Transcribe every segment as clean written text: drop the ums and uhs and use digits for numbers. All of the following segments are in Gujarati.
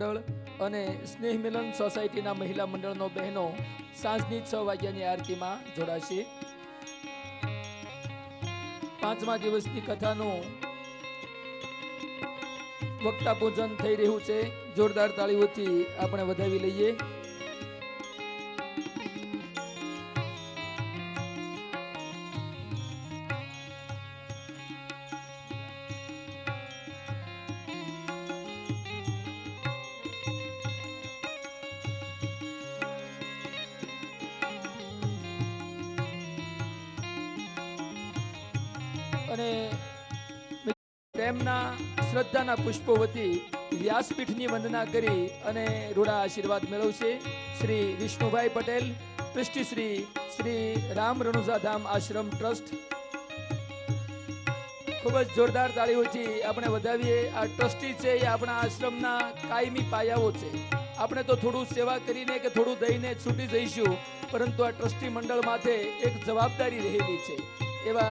મંડળ અને સ્નેહ મિલન સોસાયટીના મહિલા મંડળનો બહેનો સાંજની 6 વાગ્યાની આરતીમાં જોડાશે. 5મા દિવસની કથાનું વક્તા પૂજન થઈ રહ્યું છે. જોરદાર તાળીઓથી આપણે વધાવી લઈએ. અને પ્રેમના શ્રદ્ધાના પુષ્પો વતી વ્યાસપીઠની વંદના કરી અને રૂડા આશીર્વાદ મેળવશે શ્રી વિષ્ણુભાઈ પટેલ, ટ્રસ્ટી શ્રી રામ રણુજાધામ આશ્રમ ટ્રસ્ટ. ખૂબ જ જોરદાર તાળીઓથી આપણે વધાવીએ. આ ટ્રસ્ટી છે એ આપણા આશ્રમના કાયમી પાયાઓ છે. આપણે તો થોડું સેવા કરીને કે થોડું દઈને છૂટી જઈશું, પરંતુ આ ટ્રસ્ટી મંડળ માથે એક જવાબદારી રહેલી છે. એવા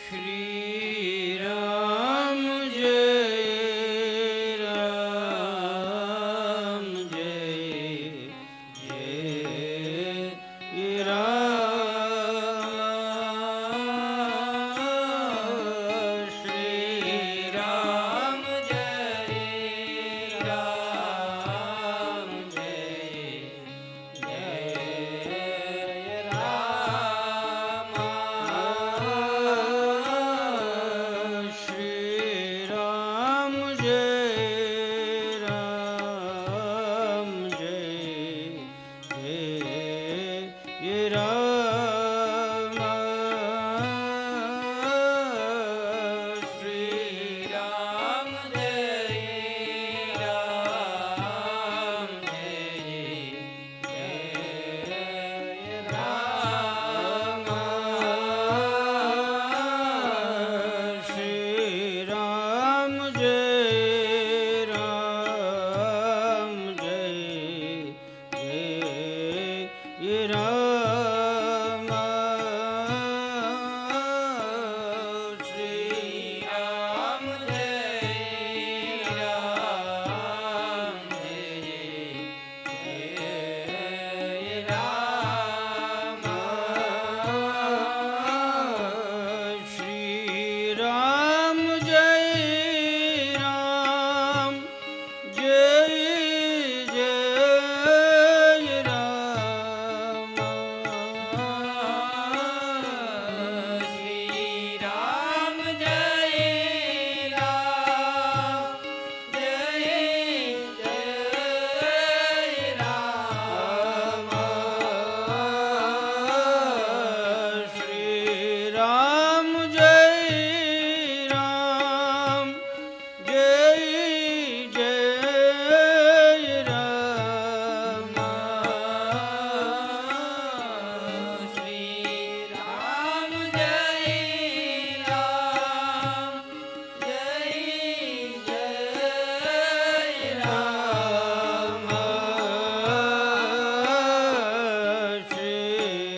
શ્રી રામ જય રામ જય જય રામ શ્રી રામ જય રામ જય જય રામ શ્રી રામ જય રામ જય જય રામ શ્રી રામ જય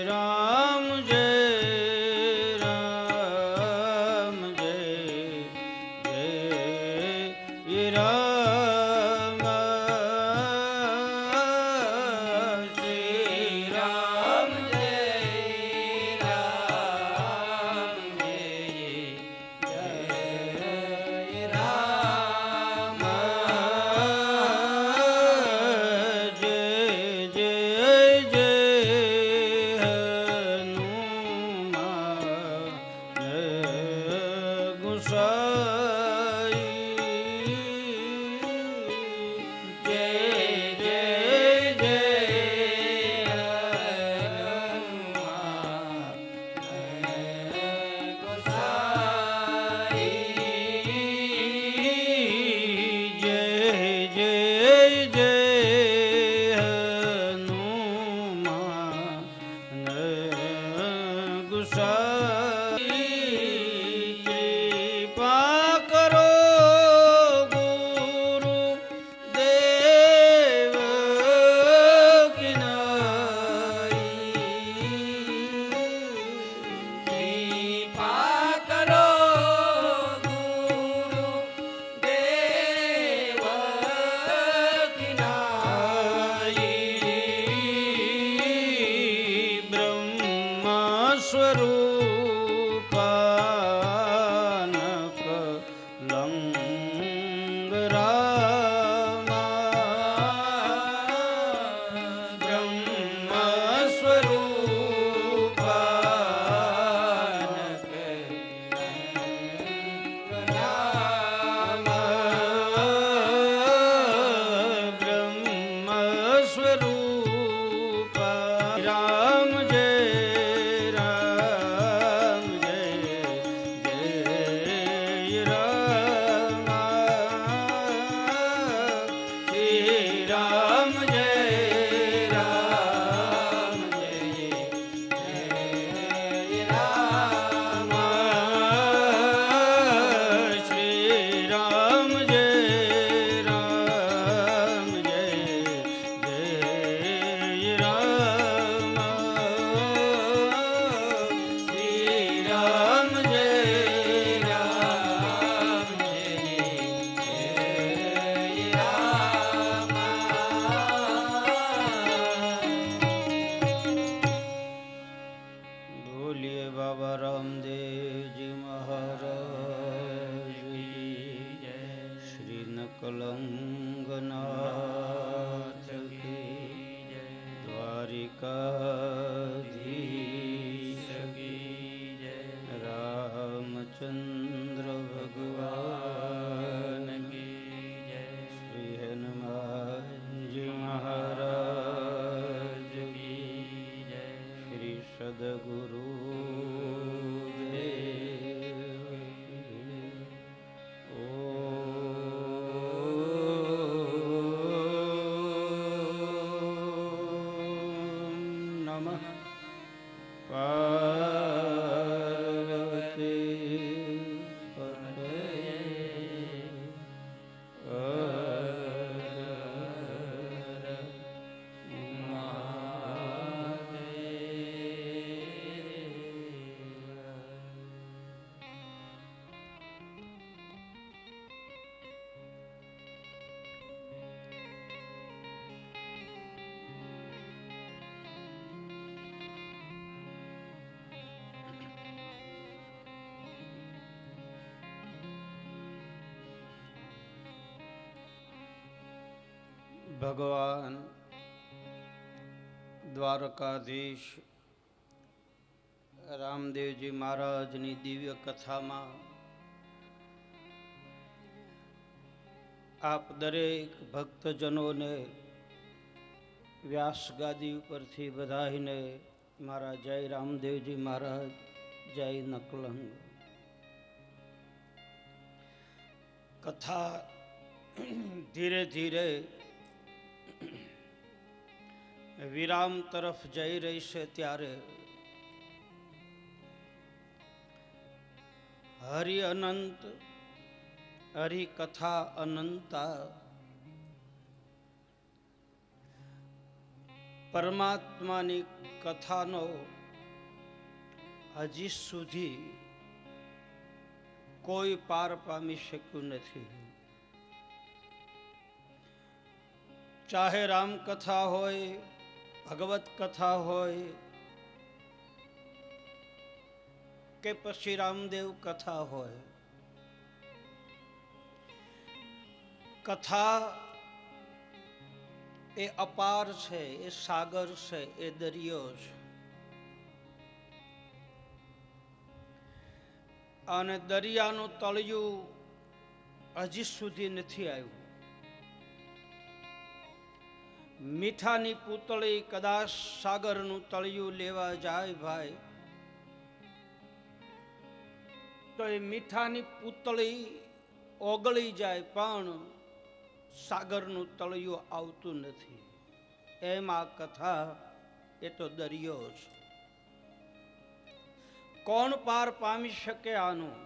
રામ જય રામ રામદેવજી મહારાજ કી જય. શ્રી નકલંગનાથ કી જય. દ્વારિકાધીશ કી જય. રામચંદ્ર ભગવાન કી જય. શ્રી હનુમાનજી મહારાજ કી જય. શ્રી સદગુરુ ભગવાન દ્વારકાધીશ રામદેવજી મહારાજની દિવ્ય કથામાં આપ દરેક ભક્તજનોને વ્યાસ ગાદી ઉપરથી બધાઈને મારા જય રામદેવજી મહારાજ, જય નકલંગ. કથા ધીરે ધીરે વિરામ તરફ જઈ રહી છે ત્યારે હરિ અનંત, હરિ કથા અનંતા, પરમાત્માની કથાનો હજી સુધી કોઈ પાર પામી શક્યું નથી. ચાહે રામ કથા હોય, ભગવત કથા હોય કે પછી રામદેવ કથા હોય, કથા એ અપાર છે, એ સાગર છે, એ દરિયો છે. અને દરિયાનું તળિયું હજી સુધી નથી આવ્યું. મીઠાની પૂતળી કદાચ સાગરનું તળિયું લેવા જાય ભાઈ, તો એ મીઠાની પૂતળી ઓગળી જાય પણ સાગરનું તળિયું આવતું નથી. એમ આ કથા એ તો દરિયો છે. કોણ પાર પામી શકે આનું?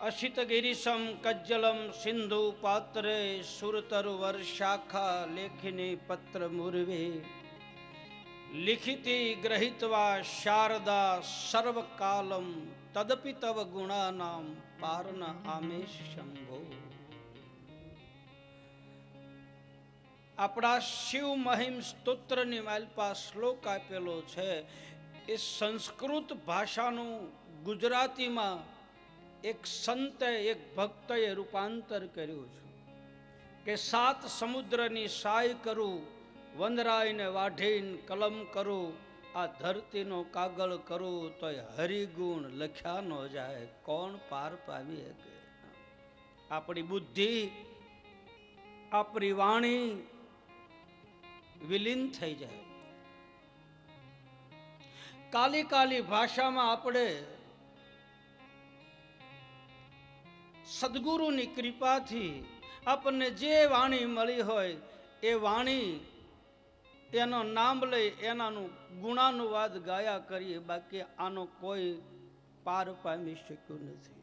અશિત ગિરીશમ કજ્જલમ સિંધુ પાત્રે સુરતરુ વર્ષાખા લેખિની પત્ર મુર્વે લિખિતી ગ્રહિત્વા શારદા સર્વકાલમ તદપિ તવ ગુણાનામ પાર્ન આમેશ શંભો. આપણા શિવ મહિમ સ્તોત્રની માલપા શ્લોક આપેલો છે. એ સંસ્કૃત ભાષાનું ગુજરાતીમાં એક સંતે, એક ભક્તએ રૂપાંતર કર્યું છે કે 7 સમુદ્રની સાય કરું, વંદરાયને વાઢીને કલમ કરું, આ ધરતીનો કાગળ કરું, તોય હરિગુણ લખ્યા ન જાય. કોણ પાર પામી શકે? આપણી બુદ્ધિ, આપણી વાણી વિલીન થઈ જાય. કાલી કાલી ભાષામાં આપણે સદગુરુની કૃપાથી આપણને જે વાણી મળી હોય એ વાણી એનો નામ લઈ એનાનું ગુણાનુવાદ ગાયા કરીએ. બાકી આનો કોઈ પાર પામી શક્યું નથી.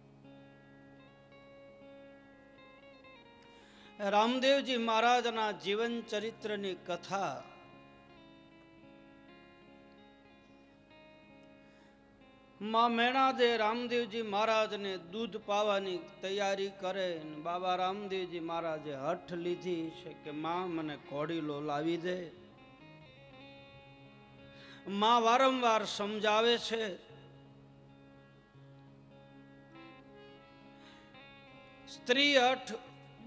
રામદેવજી મહારાજના જીવન ચરિત્રની કથા માં મેણાદે રામદેવજી મહારાજને દૂધ પાવાની તૈયારી કરે. બાબા રામદેવજી મહારાજે હઠ લીધી છે કે માં મને ઘોડીલો લાવી દે. માં વારંવાર સમજાવે છે, સ્ત્રી હઠ,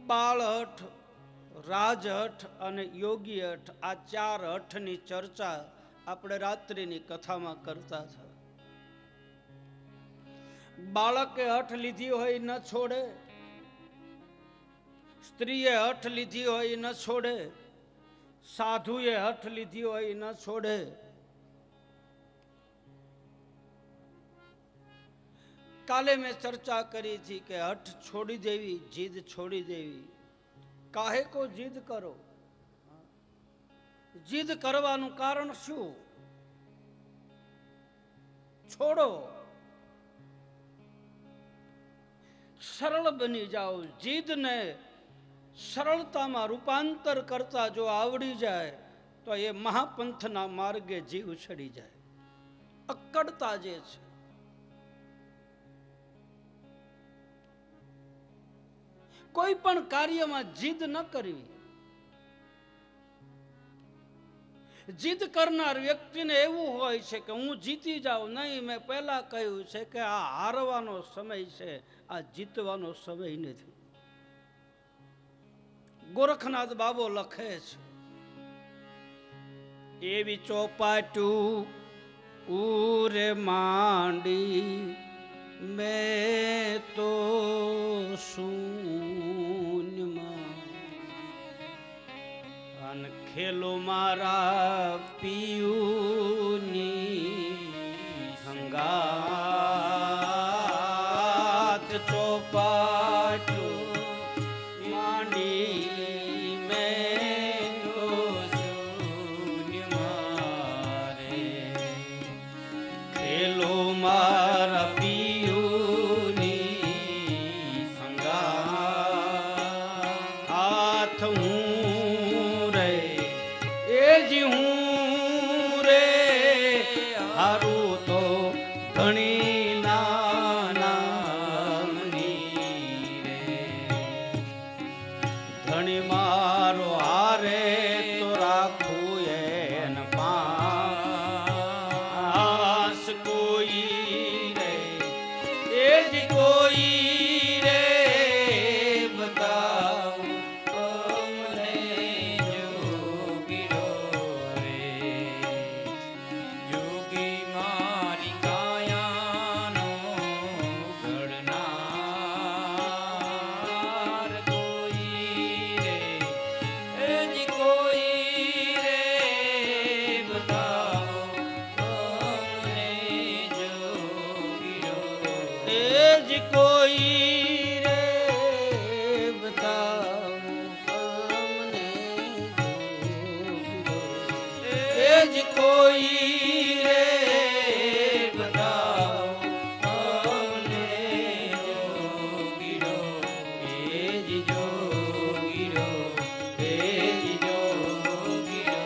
બાળ હઠ, રાજ હઠ અને યોગી હઠ, આ ચાર હઠની ચર્ચા આપણે રાત્રિની કથામાં કરતા હતા. બાળકે હઠ લીધી હોય ન છોડે, સ્ત્રીએ હઠ લીધી હોય ન છોડે, સાધુએ હઠ લીધી હોય ન છોડે. કાલે મેં ચર્ચા કરી હતી કે હઠ છોડી દેવી, જીદ છોડી દેવી. કાહે કો જીદ કરો? જીદ કરવાનું કારણ શું? છોડો, સરળ બની જાઓ. જીદને સરળતામાં રૂપાંતર કરતા જો આવડી જાય તો એ મહાપંથના માર્ગે જીવ ચડી જાય. અક્કડતા જે છે, કોઈ પણ કાર્યમાં જીદ ન કરવી. જીદ કરનાર વ્યક્તિને એવું હોય છે કે હું જીતી જાઉં. નહીં, મેં પહેલા કહ્યું છે કે આ હારવાનો સમય છે, આ જીતવાનો સમય નથી. ગોરખનાથ બાબો લખે છે, એવી ચોપાટું ઉરે માંડી મેં તો શૂન્યમાં, અન ખેલો મારા પિયુની સંગાત. ચોપાટું માંડી મેં તો શૂન્યમાં રે, ખેલો મારા પિયુની સંગાત. હાથ હું રે એ જ હું રે, હારું તો ઘણી નાની રે, ધણી મારો હારે તો રાખું એન પાસ. કોઈ રે એ જ કોઈ રે, બતાવ અમને જોગીડો રે, જોગી મારી કાયાનો ઘડનાર. કોઈ રે એ જ કોઈ રે, બતાવ અમને જોગીડો. એ જ કોઈ રે, બતાવ અમને જોગીડો. એ જ કોઈ રે, બતાવ અમને જોગીડો. એ જ જોગીડો, એ જ જોગીડો.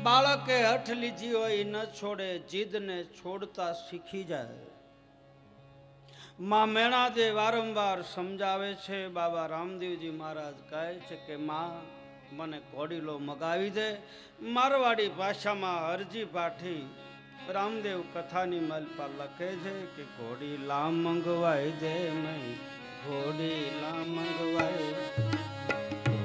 બાળકે હઠ લીધી હોય ન છોડે, જીદને છોડતા શીખી જાય. માં મેણાદે વારંવાર સમજાવે છે. બાબા રામદેવજી મહારાજ કહે છે કે માં મને ઘોડીલો મગાવી દે. મારવાડી ભાષામાં અરજી પાઠી રામદેવ કથાની માલપા લખે છે કે ઘોડીલા મંગવાઈ દે, મેં ઘોડીલા મંગવાઈ,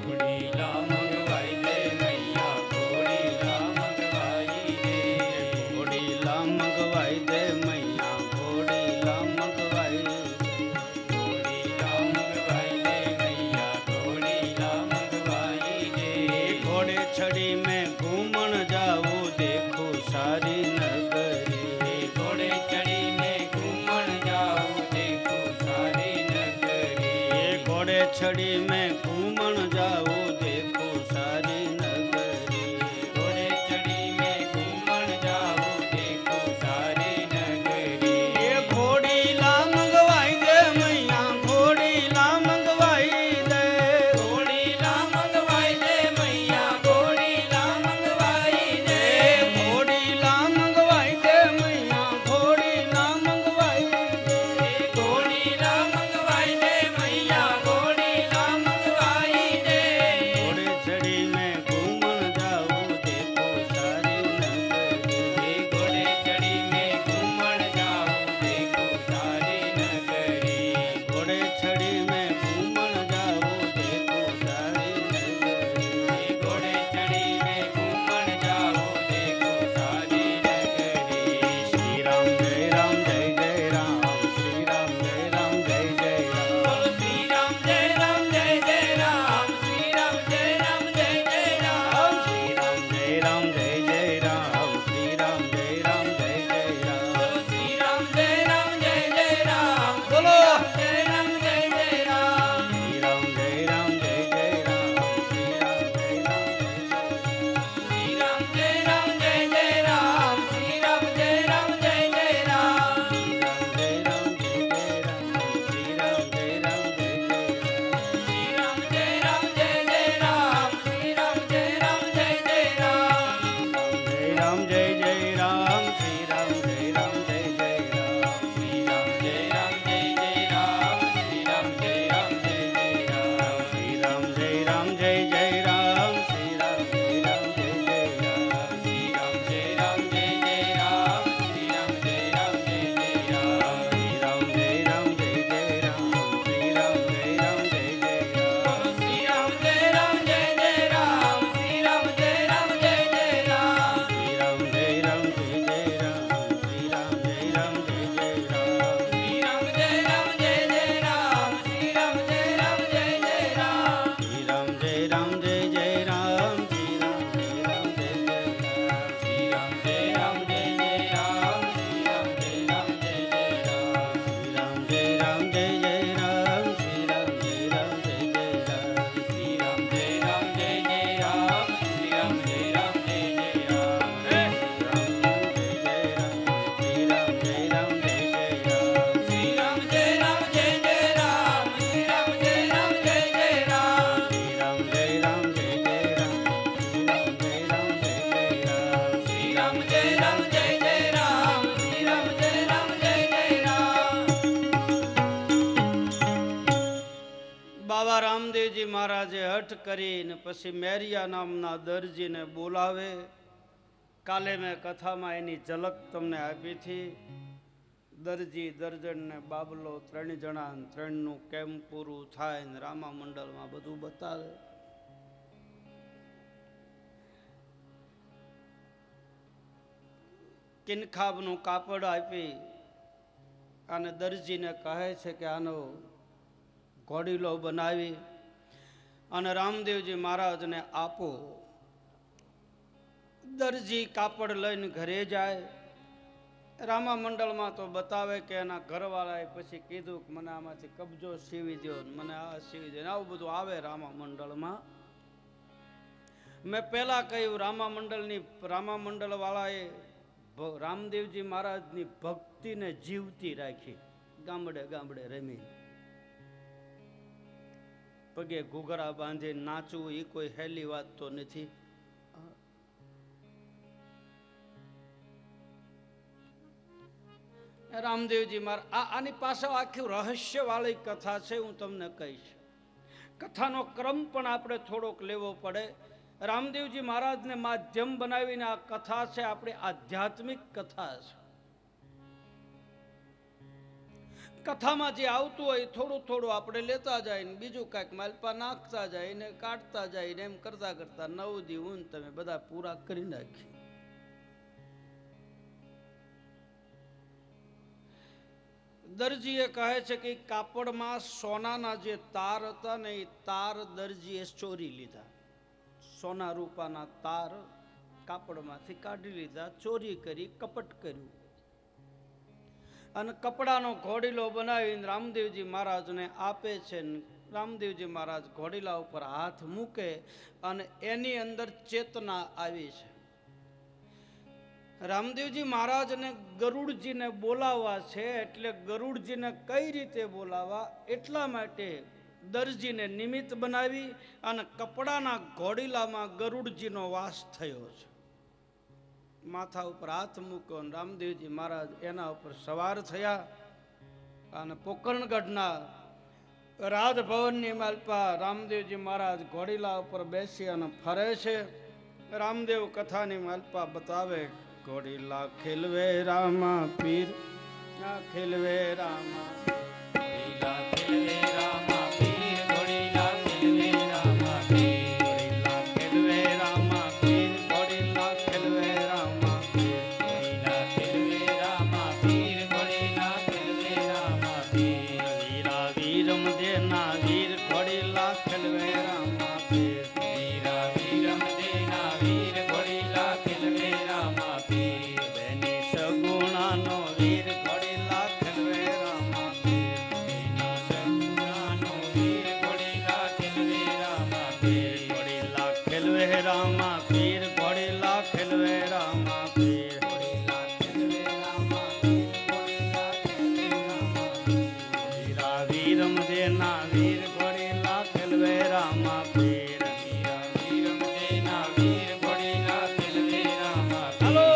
ઘોડીલા મંગવાઈ દે મૈયા, ઘોડીલા મંગવાઈ દે, ઘોડીલા મંગવાઈ દે મૈયા, ઘોડીલા મંગવાઈ દે, ઘોડીલા મંગવાઈ દે મૈયા, ઘોડીલા મંગવાઈ દે. ઘોડે ચડી મેં ઘૂમણ જાવું, દેખો સારી નગરી. ઘોડે ચડી મેં ઘૂમણ જાવું, દેખો સારી નગરી. ઘોડે ચડી મેં ઘૂમણ જાવું, દેખો ઝટ કરીને પછી મેરિયા નામના દરજીને બોલાવે. કાલે મેં કથામાં એની ઝલક તમને આપી હતી. દરજી, દર્જન ને બાબલો 3 જણા, 3નું કેમ પૂરું થાય ને રામા મંડળમાં બધું બતાવે. કિનખાબનું કાપડ આપી અને દરજીને કહે છે કે આનો ઘોડીલો બનાવી અને રામદેવજી મહારાજને આપો. દરજી કાપડ લઈને ઘરે જાય. રામા મંડળમાં તો બતાવે કે એના ઘરવાળાએ પછી કીધું કે મને આમાંથી કબજો સીવી દો, મને આ સીવી દો, આવું બધું આવે રામા મંડળમાં. મેં પહેલા કહ્યું રામા મંડળ વાળાએ રામદેવજી મહારાજની ભક્તિને જીવતી રાખી. ગામડે ગામડે રમી, પગે ઘૂઘરા બાંધી નાચવું એ કોઈ હેલી વાત તો નથી. રામદેવજી મહારાજ આની પાછળ આખી રહસ્ય વાળી કથા છે, હું તમને કહીશ. કથાનો ક્રમ પણ આપણે થોડોક લેવો પડે. રામદેવજી મહારાજને માધ્યમ બનાવીને આ કથા છે, આપણી આધ્યાત્મિક કથા છે. કથામાં જે આવતું હોય થોડું થોડું આપણે લેતા જાય ને બીજું કાંઈક માલપા નાખતા જાય ને કાઢતા જાય ને એમ કરતા કરતા 9 દિવસ તમે બધા પૂરા કરી નાખી. દરજીએ કહે છે કે કાપડમાં સોનાના જે તાર હતા ને એ તાર દરજીએ ચોરી લીધા. સોના રૂપાના તાર કાપડમાંથી કાઢી લીધા, ચોરી કરી, કપટ કર્યું અને કપડાનો ઘોડીલો બનાવીને રામદેવજી મહારાજને આપે છે. રામદેવજી મહારાજ ઘોડીલા ઉપર હાથ મૂકે અને એની અંદર ચેતના આવી છે. રામદેવજી મહારાજને ગરુડજીને બોલાવવા છે, એટલે ગરુડજીને કઈ રીતે બોલાવવા એટલા માટે દરજીને નિમિત્ત બનાવી અને કપડાના ઘોડીલામાં ગરુડજીનો વાસ થયો છે. માથા ઉપર હાથ મૂક્યો અને રામદેવજી મહારાજ એના ઉપર સવાર થયા અને પોકરણગઢના રાજભવનની માલપા રામદેવજી મહારાજ ઘોડીલા ઉપર બેસી અને ફરે છે. રામદેવ કથાની માલપા બતાવે, ઘોડીલા ખેલવે રામા પીર, ખેલવે રામા, ઘોડીલા ખેલવે રામા પીર, ઘોડીલા ખેલવે રામા પીર, ઘોડીલા ખેલવે રામા પીર, ઘોડીલા ખેલવે રામા પીર, ઘોડીલા ખેલવે રામા પીર, ઘોડીલા ખેલવે રામા પીર, વીરા વીરમ દેના વીર, ઘોડીલા ખેલવે રામા પીર, વીરા વીરમ દેના વીર, ઘોડીલા ખેલવે રામા પીર, બેની સગુણાનો વીર, ઘોડીલા ખેલવે રામા પીર, બેની સગુણાનો વીર, ઘોડીલા ખેલવે રામા પીર, ઘોડીલા ખેલવે રામા પીર, ઘોડીલા ખેલવે રામા પીર, ઘોડીલા ખેલવે રામા પીર, ઘોડીલા ખેલવે રામા પીર, વીરા વીરમ દેના વીર, ઘોડીલા ખેલવે રામા પીર, વીરા વીરમ દેના વીર, ઘોડીલા ખેલવે રામા પીર. હાલો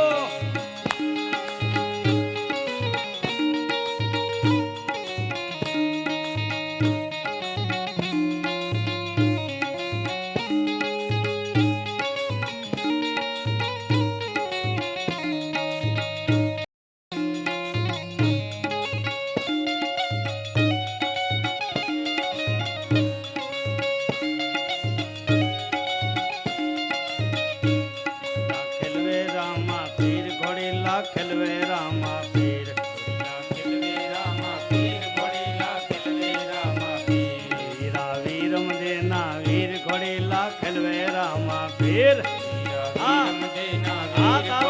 ખેલવે રામા પીર, ઘોડીલા ખેલવે રામા પીર, ઘોડીલા ખેલવે રામા પીર, ઘોડીલા ખેલવે રામા પીર, વીરા વીરમ દેના વીર, ઘોડીલા ખેલવે રામા પીર, વીરા વીરમ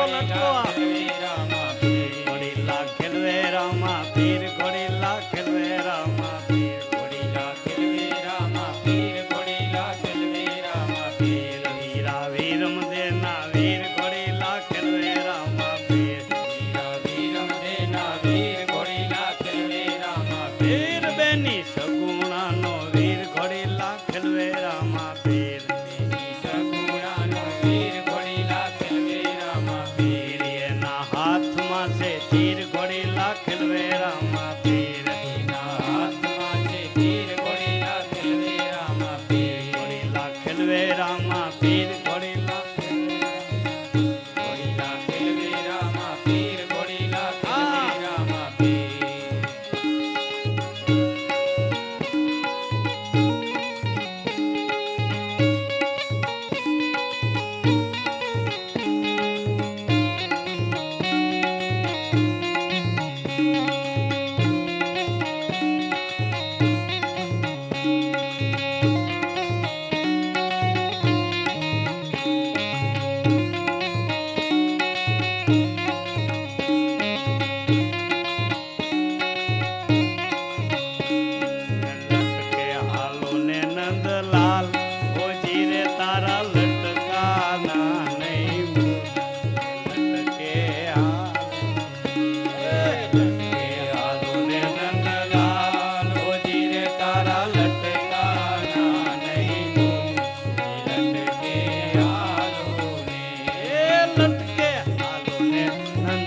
દેના વીર, ઘોડીલા ખેલવે રામા પીર, ઘોડીલા ખેલવે રામા પીર, ઘોડીલા ખેલવે રામા પીર, ઘોડીલા ખેલવે રામા પીર, ઘોડીલા ખેલવે રામા પીર, વીરા વીરમ દેના વીર, ઘોડીલા ખેલવે રામા પીર, વીરા વીરમ દેના વીર, ઘોડીલા ખેલવે રામા પીર, બેની સગુણાનો વીર, ઘોડીલા ખેલવે રામા પીર, બેની સગુણાનો વીર, ઘોડીલા ખેલવે રામા પીર, એના હાથમાં છે તીર, ઘોડીલા ખેલવે રામા પીર, એના હાથમાં છે તીર, ઘોડીલા ખેલવે રામા પીર, ઘોડીલા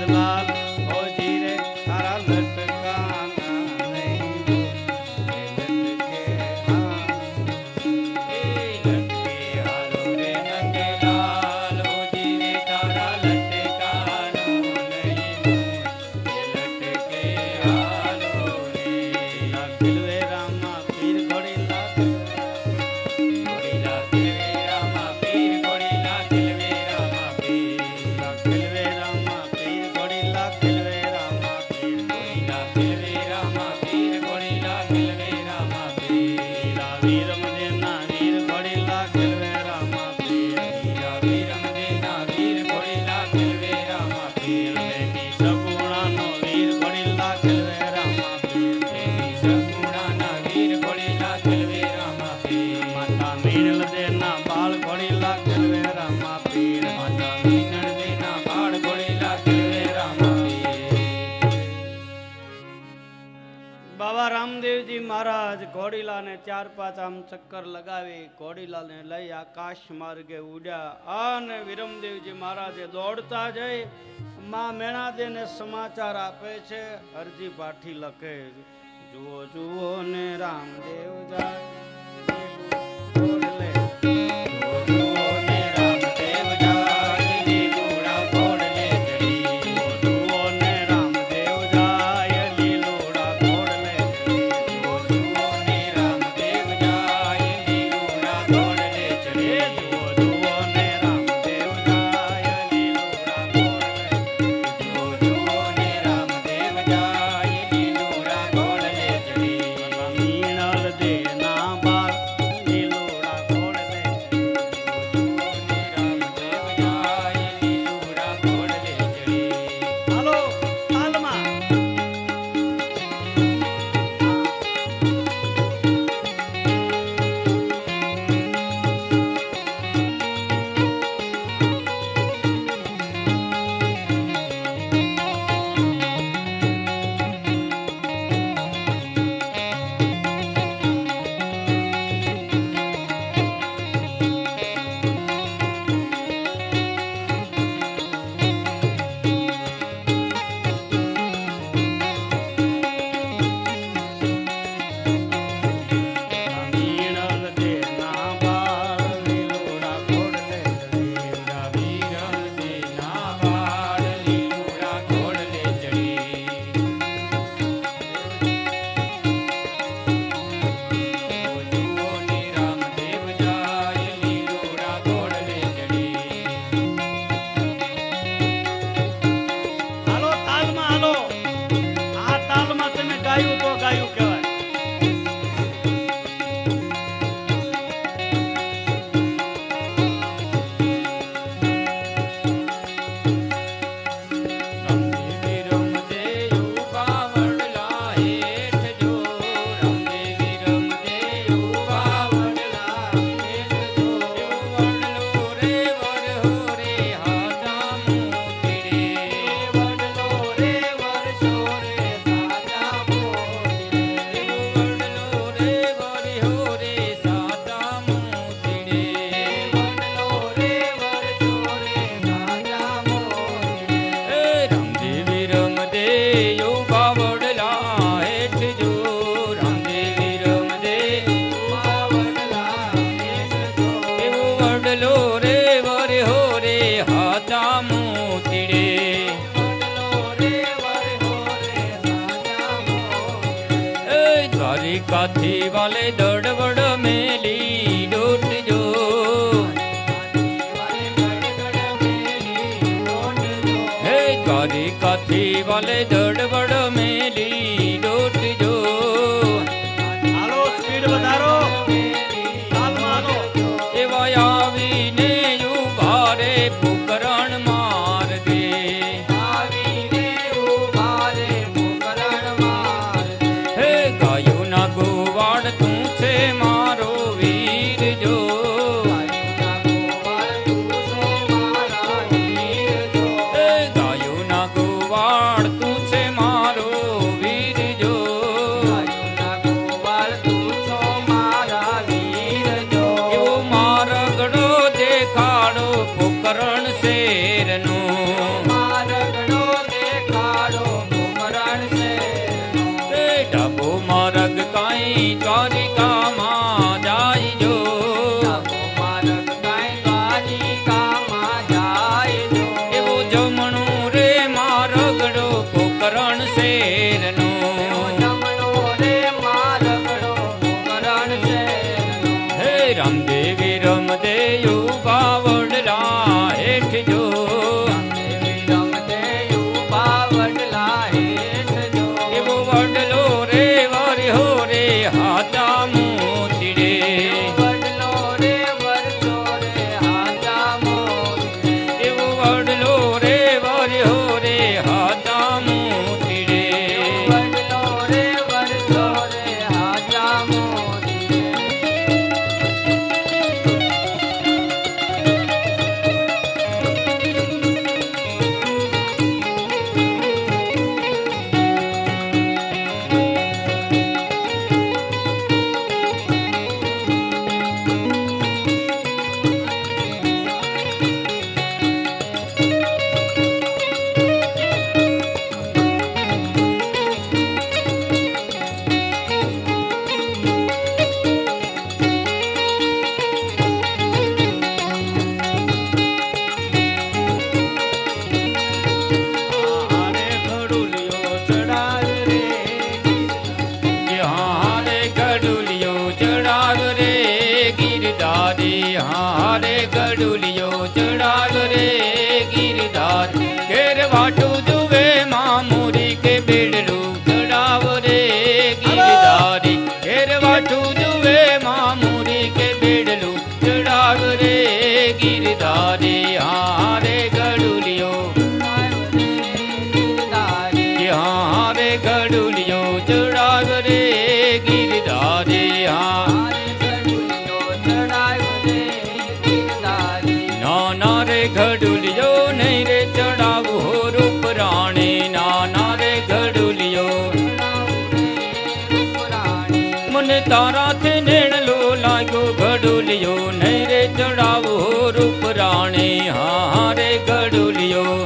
નંદલાલ હોજી રે તારા લટકાના નહીં લટકે હા એ લટકે હાલો રે નંદલાલ હોજી રે તારા લટકાનો નહીં લટકે હાલો રે ખિલવે રામા પીર ઘોડીલા ગોરીલા ખિલવે રામા પીર ગોરીલા ખિલવે રામા પીર ખિલવે રામા પીર ઘોડીલા ખિલવે રામા પીર ગોરીલા ખિલવે રામા પીર ગોરીલા ખિલવે રામા પીર વીરા વીર મદેના વીર ઘોડીલા ખિલવે રામા પીર વીરા વીરમ દેના વીર ગોરીલા ખિલવે રામા પીર દેવી સગુણાનો વીર ઘોડીલા ખિલવે રામા પીર દેવી સગુણાના વીર ગોરીલા ખિલવે રામા પીર માતા મીણલ દેના બાળ ઘોડીલા ખિલવે રામા પીર માતા મીનળ દેના બાળ ગોરીલા ખિલવે રામા પીર બાબા રામદેવજી મહારાજ ઘોડીલાને 4-5 આમ ચક્કર લગાવી ઘોડીલાને લઈ આકાશ માર્ગે ઉડ્યા અને વિરમદેવજી મહારાજે દોડતા જઈ માં મેણાદેને સમાચાર આપે છે અરજી પાઠી લખે જુઓ જુઓ ને રામદેવ જાય ઘોડલે જુઓ ને રામદેવ જાય લીલુડા ઘોડલે ચડી જુઓ ને રામદેવ જાય લીલોડા ઘોડલે જુઓ ને રામદેવ જાય લીલુડા ઘોડલે ચડી જુઓ જુઓ ને રામદેવ જાય લીલોડા ઘોડલે જુઓ ને રામદેવ જાય લીલુડા ઘોડલે ચડી મીણલ દેના બાળ લીલોડા ઘોડલે રામદેવ જાય લીલુડા ઘોડલે ચડી હાલો હાલમાં મીણલ દેના બાળ લીલોડા ઘોડલે વીરમ દેના બાળ લીલુડા ઘોડલે ચડી જુઓ ને રામદેવ જાય લીલુડા ઘોડલે ચડી હાલો તાલમાં હાલો આ તાલમાં તમે ગાયું તો ગાયું કહેવાય રામદેવી રમદેવ બાવળલા હેઠ જો રામદેવી રમદેવ બાવળલા હેઠ જો વડલો રે વરહો રે હાથા મોતીડે વડલો રે વરસો રે સાજા મોતીડે વડલો રે વરહો રે સાજા મોતીડે વડલો રે વરસો રે સાજા મોતીડે રામદેવી રમદેવ બાવળલા હેઠ જો રામદેવી રમદેવ બાવળલા હેઠ જો એવો વડલો રે વરહો રે હાથા મોતીડે વડલો રે વરહો રે સાજા મોતીડે દ્વારિકાથી વાલે દડવડ મેલી ડોટ જો હે દ્વારિકાથી વાલે દડવડ મેલી ડોટ જો હાલો સ્પીડ વધારો તાલમાં હાલો એવા આવીને ઉભા રે પોકરણ માર્ગે આવીને ઉભા રે પોકરણ માર્ગે હે ગાયું ના ગોવાળ તું છે મારો વીર જો હે ગાયું ના ગોવાળ તું છે મારો વીર જો એવો મારગડો દેખાડો પોકરણ શેરનો મારગડો શેરનો જમણો રે મારગડો મરણ શેરનો હે રામદેવી રમદે યુવા વડલા હેઠ જો દેવી રમતે યુવા વડલા હેઠ જો એવો વડલો રે વર્યો રે હાથા મોતીડે વડલો રે વરસો રે હાજા મોતી એવો વડલો રે વર્યો રે હાથા મોતીડે વડલો રે વરસો રે હાજા મોતી હારે ઘડુલિયો ચડાવ રે હારે ગડુલિયો ચડાવ રે ગિરધારી હારે ગડુલિયો ચડાવ રે ગિરધાર ઘેર વાટું જુએ મામુરી કે બેડલું ચડાવ રે ગિરધારી ઘેર વાટું જુએ મામુરી કે બેડલું ચડાવ રે ગિરધારી હારે ગડુલિયો હારે ગડુલિયો ચડાવ રે ગિરધારી નાના રે ગડુલિયો નહીં રે ચડાવું હો રૂપ રાણી નાના રે ગડુલિયો મને તારાથી નેણલો લાગ્યો ગડુલિયો નહીં રે ચડાવું હો રૂપ રાણી હારે ગડુલિયો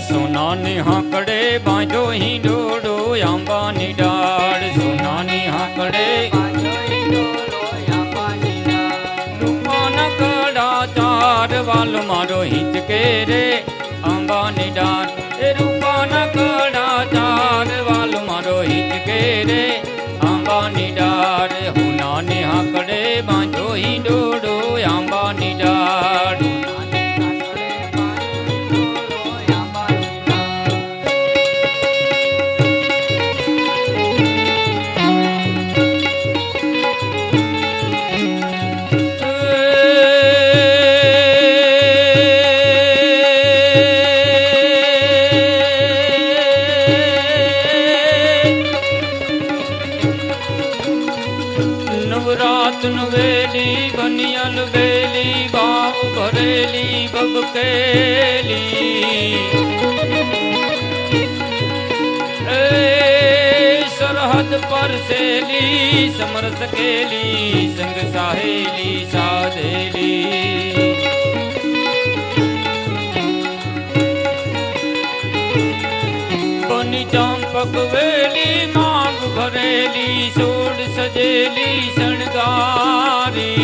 સોનાની હાકડે બાંધો હિંડોળો આંબાની ડાળ સોનાની હાકડે રૂપાના કડા ચાર વાલ મારો હિંચકે રે આંબાની ડાળ એ રૂપાના કડા ચાર વાલ મારો હિંચકે રે આંબાની ડાળ હુનાની હાકડે બાંધો હિંડોળો આંબાની ડાળ નવરાતન વેલી બનિયલ વેલી વાવ ભરેલી બબકેલી એ સરહદ પર સેલી સમર સકેલી સંગ સાહેલી સાધેલી બની ચંપક વેલી માંગ ભરેલી સોડ સજેલી શણગારી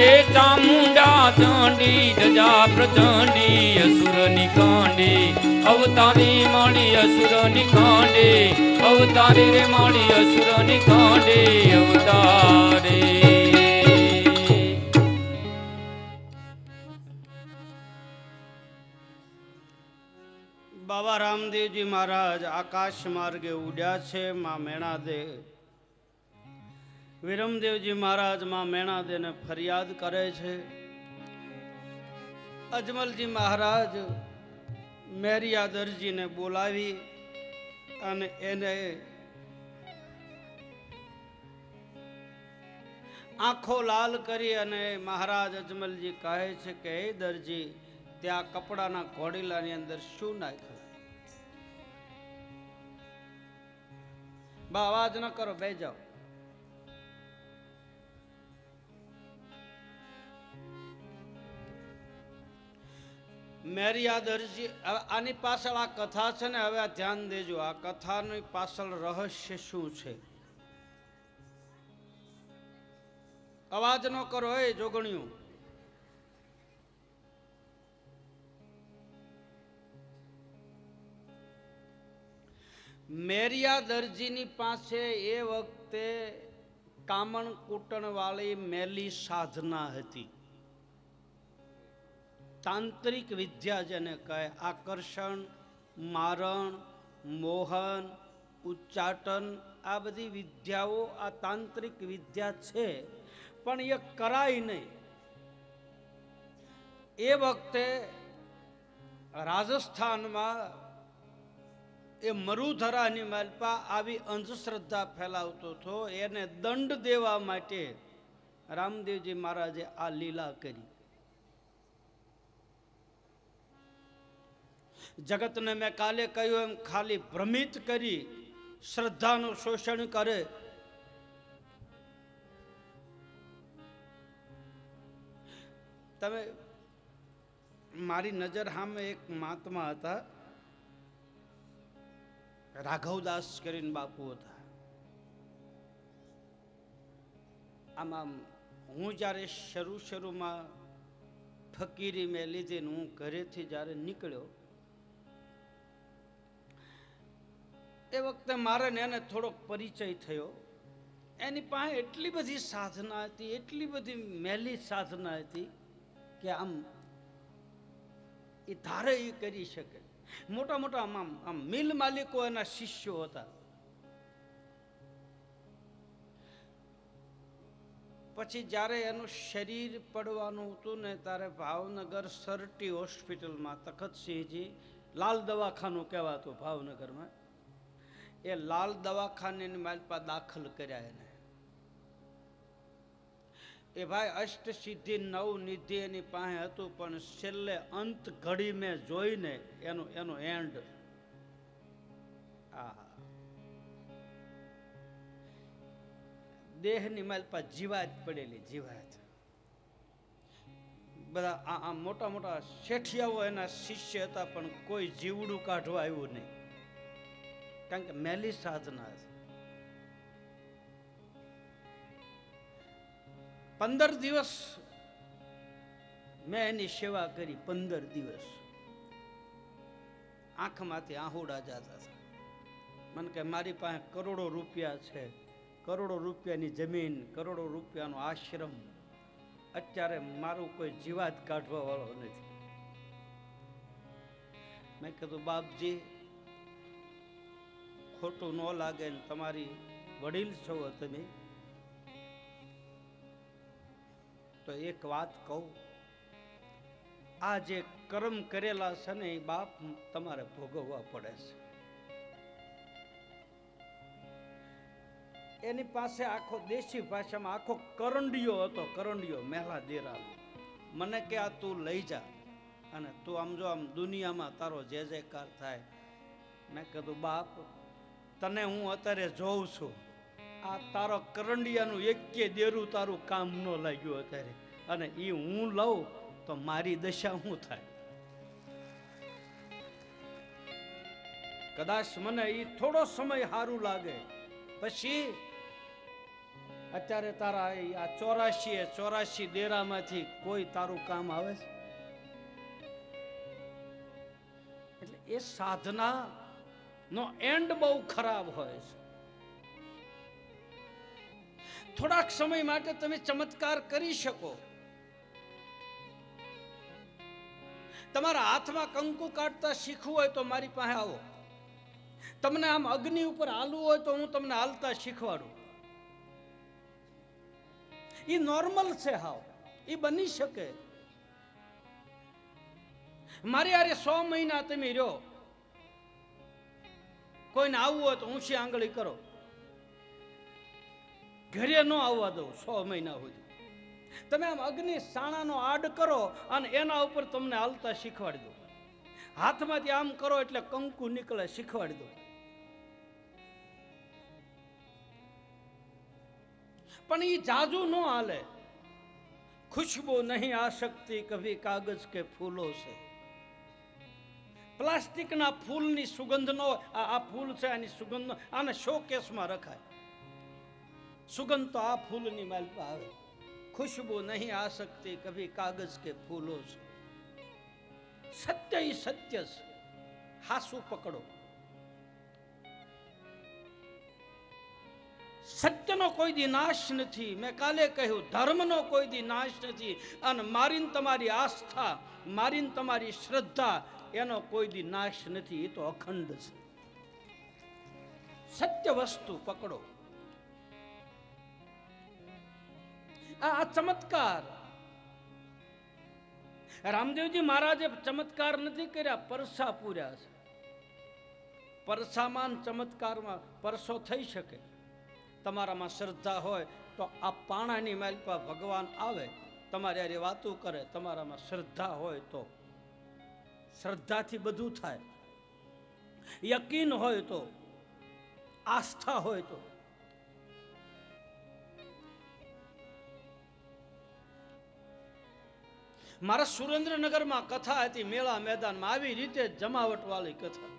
એ ચામુંડા ચાંડી ધજા પ્રચંડી અસુરની કાંડી અવતારી માળી અસુરની કાંડી અવતારી રે માળી અસુરની કાંડી અવતારી બાબા રામદેવજી મહારાજ આકાશ માર્ગે ઉડ્યા છે માં મેણાદે વિરમદેવજી મહારાજ માં મેણાદેને ફરિયાદ કરે છે અજમલજી મહારાજ મેરિયા દરજીને બોલાવી અને એને આંખો લાલ કરી અને મહારાજ અજમલજી કહે છે કે હે દરજી, ત્યાં કપડાના ઘોડીલાની અંદર શું નાખ્યું? બા અવાજ ન કરો, બે જાઓ. મેરિયા દરજી, આની પાછળ આ કથા છે ને, હવે આ ધ્યાન દેજો. આ કથાની પાછળ રહસ્ય શું છે? અવાજ ન કરો એ જોગણિયું. મેરિયા દરજીની પાસે એ વખતે કામણ કૂટણ વાળી મેલી સાધના હતી. તાંત્રિક વિદ્યા જેને કહે, આકર્ષણ, મારણ, મોહન, ઉચ્ચાટન, આ બધી વિદ્યાઓ આ તાંત્રિક વિદ્યા છે, પણ એ કરાય નહીં. એ વખતે રાજસ્થાનમાં એ મરુધરાની માલપા આવી અંધશ્રદ્ધા ફેલાવતો હતો. એને દંડ દેવા માટે રામદેવજી મહારાજે આ લીલા કરી. જગતને મેં કાલે કહ્યું એમ ખાલી ભ્રમિત કરી શ્રદ્ધાનું શોષણ કરે. તમે મારી નજર સામે એક મહાત્મા હતા, રાઘવદાસ કરીને બાપુ હતા. આમાં હું જ્યારે શરૂમાં ફકીરી મેં લીધી ને હું ઘરેથી જ્યારે નીકળ્યો, એ વખતે મારે ને એને થોડોક પરિચય થયો. એની પાસે એટલી બધી સાધના હતી, એટલી બધી મેલી સાધના હતી કે આમ એ ધારે એ કરી શકે. મોટા મોટા આમ મિલ માલિકો એના શિષ્યો હતા. પછી જ્યારે એનું શરીર પડવાનું હતું ને, ત્યારે ભાવનગર સરટી હોસ્પિટલમાં તખતસિંહજી, લાલ દવાખાનું કહેવાતું ભાવનગરમાં, એ લાલ દવાખાને માલપા દાખલ કર્યા એને. એ ભાઈ અષ્ટ સિદ્ધિ નવ નિધિ એની પાસે હતું, પણ છેલ્લે અંત ઘડી મેં જોઈને એનો એન્ડ. દેહની માલપા જીવાત પડેલી, જીવાત. બધા આ મોટા મોટા શેઠિયાઓ એના શિષ્ય હતા, પણ કોઈ જીવડું કાઢવા આવ્યું નહીં, કારણ કે મેલી સાધના છે. 15 દિવસ મેં એની સેવા કરી. 15 દિવસ આંખમાંથી આહુડા જતા હતા. મને કે મારી પાસે કરોડો રૂપિયા છે, કરોડો રૂપિયાની જમીન, કરોડો રૂપિયાનો આશ્રમ, અત્યારે મારું કોઈ જીવાત કાઢવા વાળો નથી. મેં કીધું બાપજી, ખોટું ન લાગે ને, તમારી વડીલ છો તમે, તો એક વાત કહું, આ જે કર્મ કરેલા છે ને એ બાપ તમારે ભોગવવા પડે છે. એની પાસે આખો દેશી ભાષામાં આખો કરંડિયો હતો, કરંડિયો મેલા દેરાનો. મને કે આ તું લઈ જા અને તું આમ જો આમ દુનિયામાં તારો જે જયકાર થાય. મેં કીધું બાપ, તને હું અત્યારે જોઉં છું, આ તારો કરંડિયાનું એકે દેરું તારું કામ ન લાગ્યું અત્યારે, અને એ હું લઉં તો મારી દશા શું થાય? કદાચ મને એ થોડો સમય સારું લાગે, પછી અત્યારે તારા આ 84 દેરામાંથી કોઈ તારું કામ આવે છે? એટલે એ સાધના નો એન્ડ બહુ ખરાબ હોય છે. થોડાક સમય માટે તમે ચમત્કાર કરી શકો. તમારા હાથમાં કંકુ કાઢતા શીખવું હોય તો મારી પાસે આવો. તમને આમ અગ્નિ ઉપર હાલવું હોય તો હું તમને હાલતા શીખવાડું. એ નોર્મલ છે, હાવ એ બની શકે. મારી હારે 100 મહિના તમે રહ્યો, કોઈને આવવું હોય તો ઊંચી આંગળી કરો, ઘરે ન આવવા દઉં 6 મહિના સુધી. તમે આમ અગ્નિ સાણાનો આડ કરો અને એના ઉપર તમને હાલતા શીખવાડી દો. હાથમાંથી આમ કરો એટલે કંકુ નીકળે, શીખવાડી દો. પણ એ જાજુ ન હાલે. खुशबू नहीं आ सकती कभी कागज के फूलों से. પ્લાસ્ટિકના ફૂલની સુગંધનો આ ફૂલ છે, આની સુગંધ આને શોકેસમાં રખાય. સુગંધ તો આ ફૂલની માલપા આવે. खुशबू नहीं आ सकती कभी कागज के फूलों से. સત્ય ઈ સત્ય છે. હાસુ પકડો. સત્યનો કોઈ દી નાશ નથી. મેં કાલે કહ્યું ધર્મનો કોઈ દી નાશ નથી. અને મારીને તમારી આસ્થા, મારીને તમારી શ્રદ્ધા, એનો કોઈ દી નાશ નથી. એ તો અખંડ છે. સત્ય વસ્તુ પકડો. આ ચમત્કાર રામદેવજી મહારાજે ચમત્કાર નથી કર્યા, પરસા પૂર્યા છે. પરસામાં ચમત્કારમાં પરસો થઈ શકે. તમારામાં શ્રદ્ધા હોય તો આ પાણાની માલપા ભગવાન આવે, તમારી હારે વાતો કરે. તમારામાં શ્રદ્ધા હોય તો, શ્રદ્ધાથી બધું થાય. યકીન હોય તો, આસ્થા હોય તો. મારા સુરેન્દ્રનગરમાં કથા હતી, મેળા મેદાનમાં આવી રીતે જમાવટ વાળી કથા.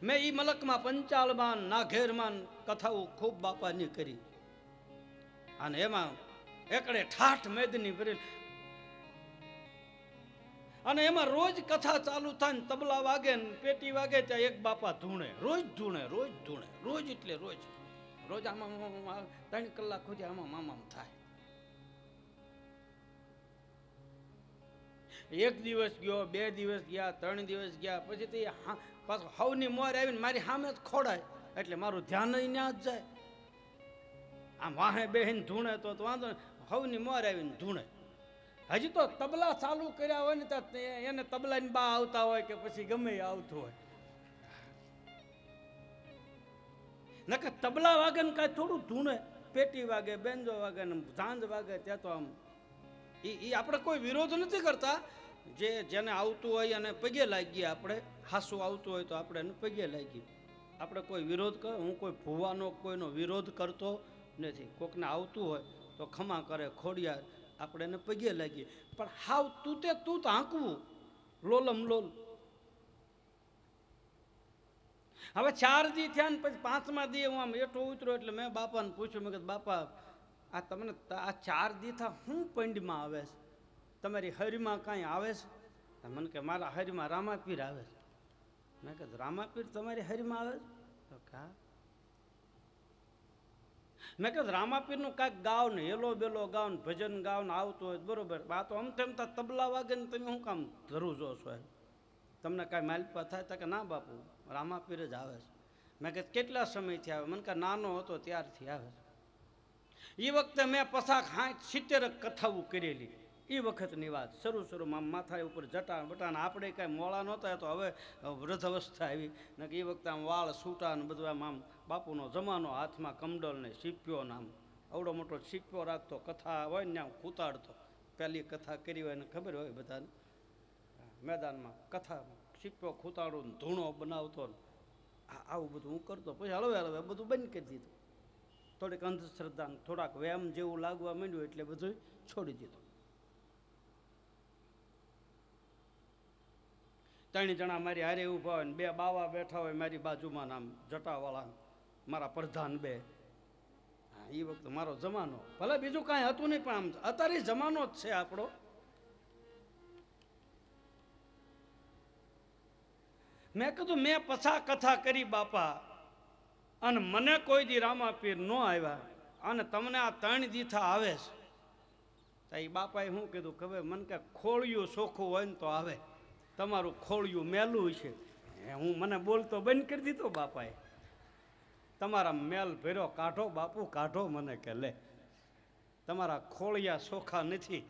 મેં ઈ મલકમાં, પંચાલમાં, નાઘેરમાં કથાઓ ખૂબ બાપાની કરી. અને એમાં એકડે ઠાઠ મેદની ભરેલ. અને એમાં રોજ કથા ચાલુ થાય ને તબલા વાગે ને પેટી વાગે ત્યાં એક બાપા ધૂણે. રોજ ધૂણે, રોજ ધૂણે, રોજ એટલે રોજ. રોજ આમાં 3 કલાક સુધી આમાં થાય. એક દિવસ ગયો, 2 દિવસ ગયા, 3 દિવસ ગયા, પછી તે પાછું હવની મોર આવીને મારી સામે જ ખોડાય. એટલે મારું ધ્યાન ત્યાં જ જાય. આમ વાહે બેહીને ધૂણે તો વાંધો નહીં, હવની મોર આવીને ધૂણે. હજી તો તબલા ચાલુ કર્યા હોય ને ત્યાં એને તબલાની બા આવતા હોય કે પછી ગમે એ આવતું હોય. નકર તબલા વાગે ને કાંઈ થોડું ધૂણે. પેટી વાગે, બેન્જો વાગે ને ઝાંઝ વાગે ત્યાં તો આમ એ આપણે કોઈ વિરોધ નથી કરતા. જેને આવતું હોય અને પગે લાગીએ. આપણે હાસું આવતું હોય તો આપણે એને પગે લાગીએ. આપણે કોઈ વિરોધ કરે, હું કોઈ ભૂવાનો કોઈનો વિરોધ કરતો નથી. કોકને આવતું હોય તો ખમા કરે, ખોડિયાર, આપણે એને પગે લાગીએ. પણ હાવ તું તે તું તો હાંકવું, લોલમ લોલ. હવે 4 દી થયા ને પછી 5મા દી હું આમ એઠો ઉતર્યો એટલે મેં બાપાને પૂછ્યું. મેં કીધું બાપા, આ તમને આ 4 દી થા શું પંડમાં આવે છે? તમારી હરિમાં કાંઈ આવે છે? મને કે મારા હરિમાં રામાપીર આવે છે. મેં કીધું રામાપીર તમારી હરિમાં આવે છે? તો કા મેં કીધું રામાપીરનું કાંઈક ગાવ ને, હેલો બેલો ગાવ ને, ભજન ગાવ ને આવતું હોય બરોબર. આ તો અમથેમતા તબલા વાગે ને તમે શું કામ ધરુજો છો? તમને કાંઈ માલપા થાય? તો કે ના બાપુ, રામાપીર જ આવે છે. મેં કીધું કેટલા સમયથી આવે? મને કે નાનો હતો ત્યારથી આવે છે. એ વખતે મેં 50-70 કથાઓ કરેલી. એ વખતની વાત. શરૂમાં માથા ઉપર જટા બટાને આપણે કાંઈ મોળા નહોતા, તો હવે વૃદ્ધ અવસ્થા આવી ને. એ વખતે આમ વાળ છૂટા ને બધું આમ બાપુનો જમાનો, હાથમાં કમડલ ને શીપ્યો ને આમ અવડો મોટો શીપ્યો રાખતો. કથા હોય ને આમ ખૂતાડતો. પહેલી કથા કરી હોય ને ખબર હોય બધાને, મેદાનમાં કથા શીપ્યો ખૂતાડો ને ધૂણો બનાવતો ને આવું બધું હું કરતો. પછી હળવે બધું બંધ કરી દીધું. થોડીક અંધશ્રદ્ધા, થોડાક વ્યાયામ જેવું લાગવા માંડ્યું એટલે બધું છોડી દીધું. 3 જણા મારી હારે ઊભા હોય ને 2 બાવા બેઠા હોય મારી બાજુમાં, નામ જટાવાળા, મારા પ્રધાન 2. હા, એ વખતે મારો જમાનો. ભલે બીજું કાંઈ હતું નહીં, પણ આમ અત્યારે જમાનો જ છે આપણો. મેં કીધું મેં 50 કથા કરી બાપા, અને મને કોઈ દી રામાપીર ન આવ્યા, અને તમને આ 3 દીથા આવે છે. તો એ બાપાએ શું કીધું ખબર? મને કે ખોળિયું ચોખ્ખું હોય ને તો આવે, તમારું ખોળિયું મેલું છે. મને બોલતો બંધ કરી દીધો બાપાએ. તમારા મેલ ભર્યો કાઢો બાપુ, કાઢો. મને કે લે, તમારા ખોળિયા ચોખ્ખા નથી.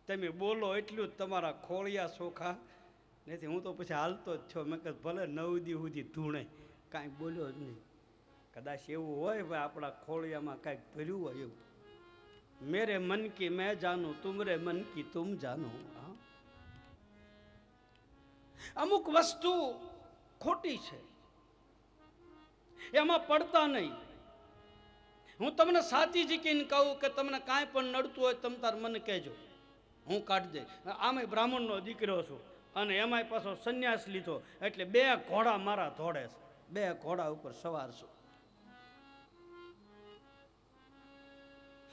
તમે બોલો એટલું જ, તમારા ખોળિયા ચોખ્ખા નથી. હું તો પછી હાલતો જ થયો. મેં કહ્યું ભલે 9 દી સુધી ધૂણે, કાંઈ બોલ્યો જ નહીં. કદાચ એવું હોય ભાઈ આપણા ખોળિયામાં કાંઈક ભર્યું હોય એવું. મેરે મન કી મેં જાનું, તુમરે મન કી તુમ જાનો. હા? અમુક વસ્તુ ખોટી છે, એમાં પડતા નહીં. હું તમને સાચી જીકીને કહું કે તમને કાંઈ પણ નડતું હોય તમે તાર મને કહેજો, હું કાઢી દઈશ. આમે બ્રાહ્મણનો દીકરો છું અને એમાંય પાછો સંન્યાસ લીધો, એટલે 2 ઘોડા મારા ધોડે છે, 2 ઘોડા ઉપર સવાર છું.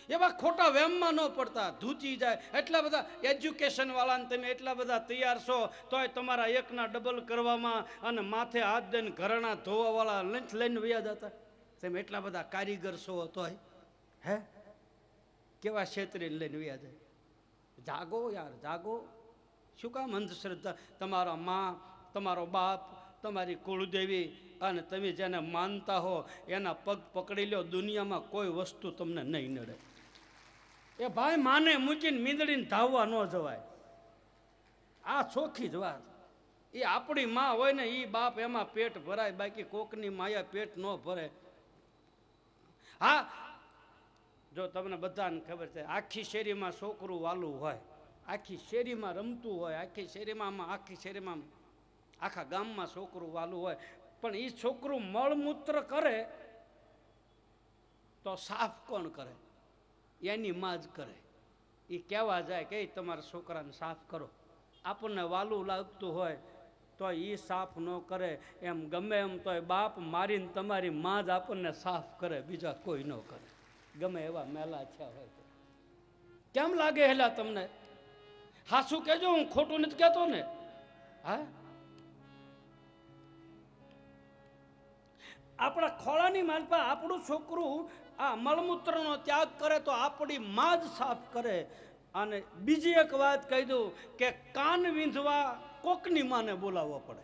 એવા ખોટા વેમમાં ન પડતા, ધૂતી જાય. એટલા બધા એજ્યુકેશન વાળાને તમે એટલા બધા તૈયાર છો, તોય તમારા એકના ડબલ કરવામાં અને માથે હાથ દઈને ઘરણા ધોવા વાળા લંચ લઈને વયા જતા. તમે એટલા બધા કારીગર છો તોય હે કેવા ક્ષેત્રે લઈને વયા જાય. જાગો યાર, જાગો. શું કામ અંધશ્રદ્ધા? તમારા માં, તમારો બાપ, તમારી કુળદેવી અને તમે જેને માનતા હો એના પગ પકડી લો, દુનિયામાં કોઈ વસ્તુ તમને નહીં નડે. એ ભાઈ માને મૂકીને મીંદડીને ધાવવા ન જવાય. આ ચોખ્ખી જ વાત. એ આપણી માં હોય ને એ બાપ એમાં પેટ ભરાય, બાકી કોકની માયા પેટ ન ભરે. હા, જો તમને બધાને ખબર છે, આખી શેરીમાં છોકરું વાલું હોય, આખી શેરીમાં રમતું હોય, આખી શેરીમાં આખા ગામમાં છોકરું વાલું હોય, પણ એ છોકરું મળમૂત્ર કરે તો સાફ કોણ કરે? એની માં જ કરે. એ કહેવા જાય કે તમારા છોકરાને સાફ કરો. આપણને વાલું લાગતું હોય તો એ સાફ ન કરે. એમ ગમે એમ તો બાપ મારીને તમારી માં જ આપણને સાફ કરે, બીજા કોઈ ન કરે, ગમે એવા મેલા થયા હોય તો. કેમ લાગે હેલા તમને? હાસું કહેજો, હું ખોટું નથી કહેતો ને. હા, આપણા ખોળાની માલપા આપણું છોકરું આ મળમૂત્રનો ત્યાગ કરે તો આપણી માં જ સાફ કરે. અને બીજી એક વાત કહી દઉં કે કાન વીંધવા કોકની માને બોલાવવો પડે.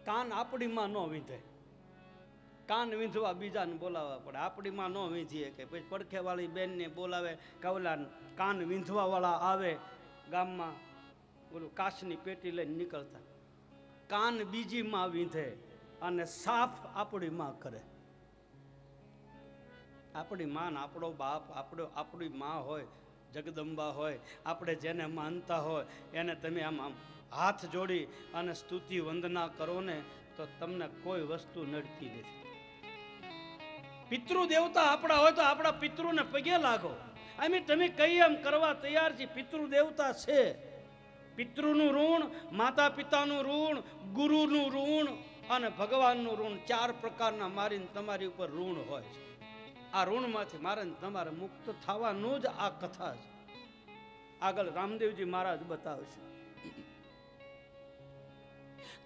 કાન આપણી માં ન વીંધે, કાન વીંધવા બીજાને બોલાવવા પડે. આપણી માં ન વીંધીએ કે પછી પડખેવાળી બેનને બોલાવે, કવલા કાન વીંધવાવાળા આવે ગામમાં, ઓલું કાચની પેટી લઈને નીકળતા. કાન બીજી માં વીંધે અને સાફ આપણી માં કરે. આપણી માં, આપણો બાપ, આપણી માં હોય, જગદંબા હોય, આપણે જેને માનતા હોય એને તમે આમ હાથ જોડી અને સ્તુતિ વંદના કરો ને તો તમને કોઈ વસ્તુ નડતી નથી. પિતૃ દેવતા આપણા હોય તો આપણા પિતૃને પગે લાગો. તમે કઈ એમ કરવા તૈયાર છે. પિતૃ દેવતા છે. પિતૃનું ઋણ, માતા પિતાનું ઋણ, ગુરુનું ઋણ અને ભગવાનનું ઋણ, 4 પ્રકારના મારીને તમારી ઉપર ઋણ હોય છે. આ ઋણમાંથી મારે તમારે મુક્ત થવાનું જ આ કથા છે. આગળ રામદેવજી મહારાજ બતાવશે.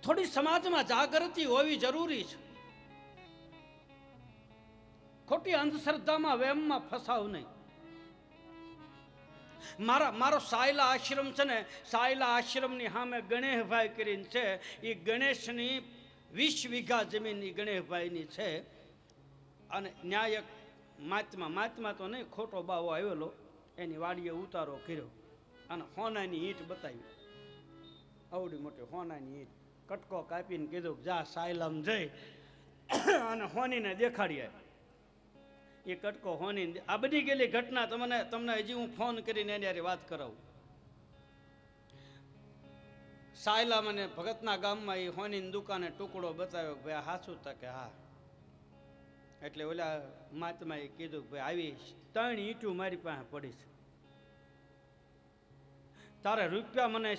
થોડી સમાજમાં જાગૃતિ હોવી જરૂરી છે. ખોટી અંધશ્રદ્ધામાં વેમમાં ફસાવ નહીં. મારો સાયલા આશ્રમ છે ને, સાયલા આશ્રમની સામે ગણેશભાઈ કરીને છે. એ ગણેશની 20 વીઘા જમીન ગણેશભાઈની છે. અને ન્યાયક મહાત્મા તો નહીં, ખોટો બાવો આવેલો, એની વાડીએ ઉતારો કર્યો અને હોનાની ઈંટ બતાવી, અવડી મોટી હોનાની ઈંટ. કટકો કાપીને કીધું જા સાયલામ જઈ અને હોનીને દેખાડીએ. એ કટકો હોની, આ બની ગયેલી ઘટના તમને હજી હું ફોન કરીને એની વાત કરાવું. સાયલા મને ભગતના ગામમાં એ હોનીની દુકાને ટુકડો બતાવ્યો, ભાઈ આ સાચું? કે હા. એટલે ઓલા મહાત્માએ કીધું ભાઈ આવી 3 ઈંટું મારી પાસે પડી છે, તારે રૂપિયા મને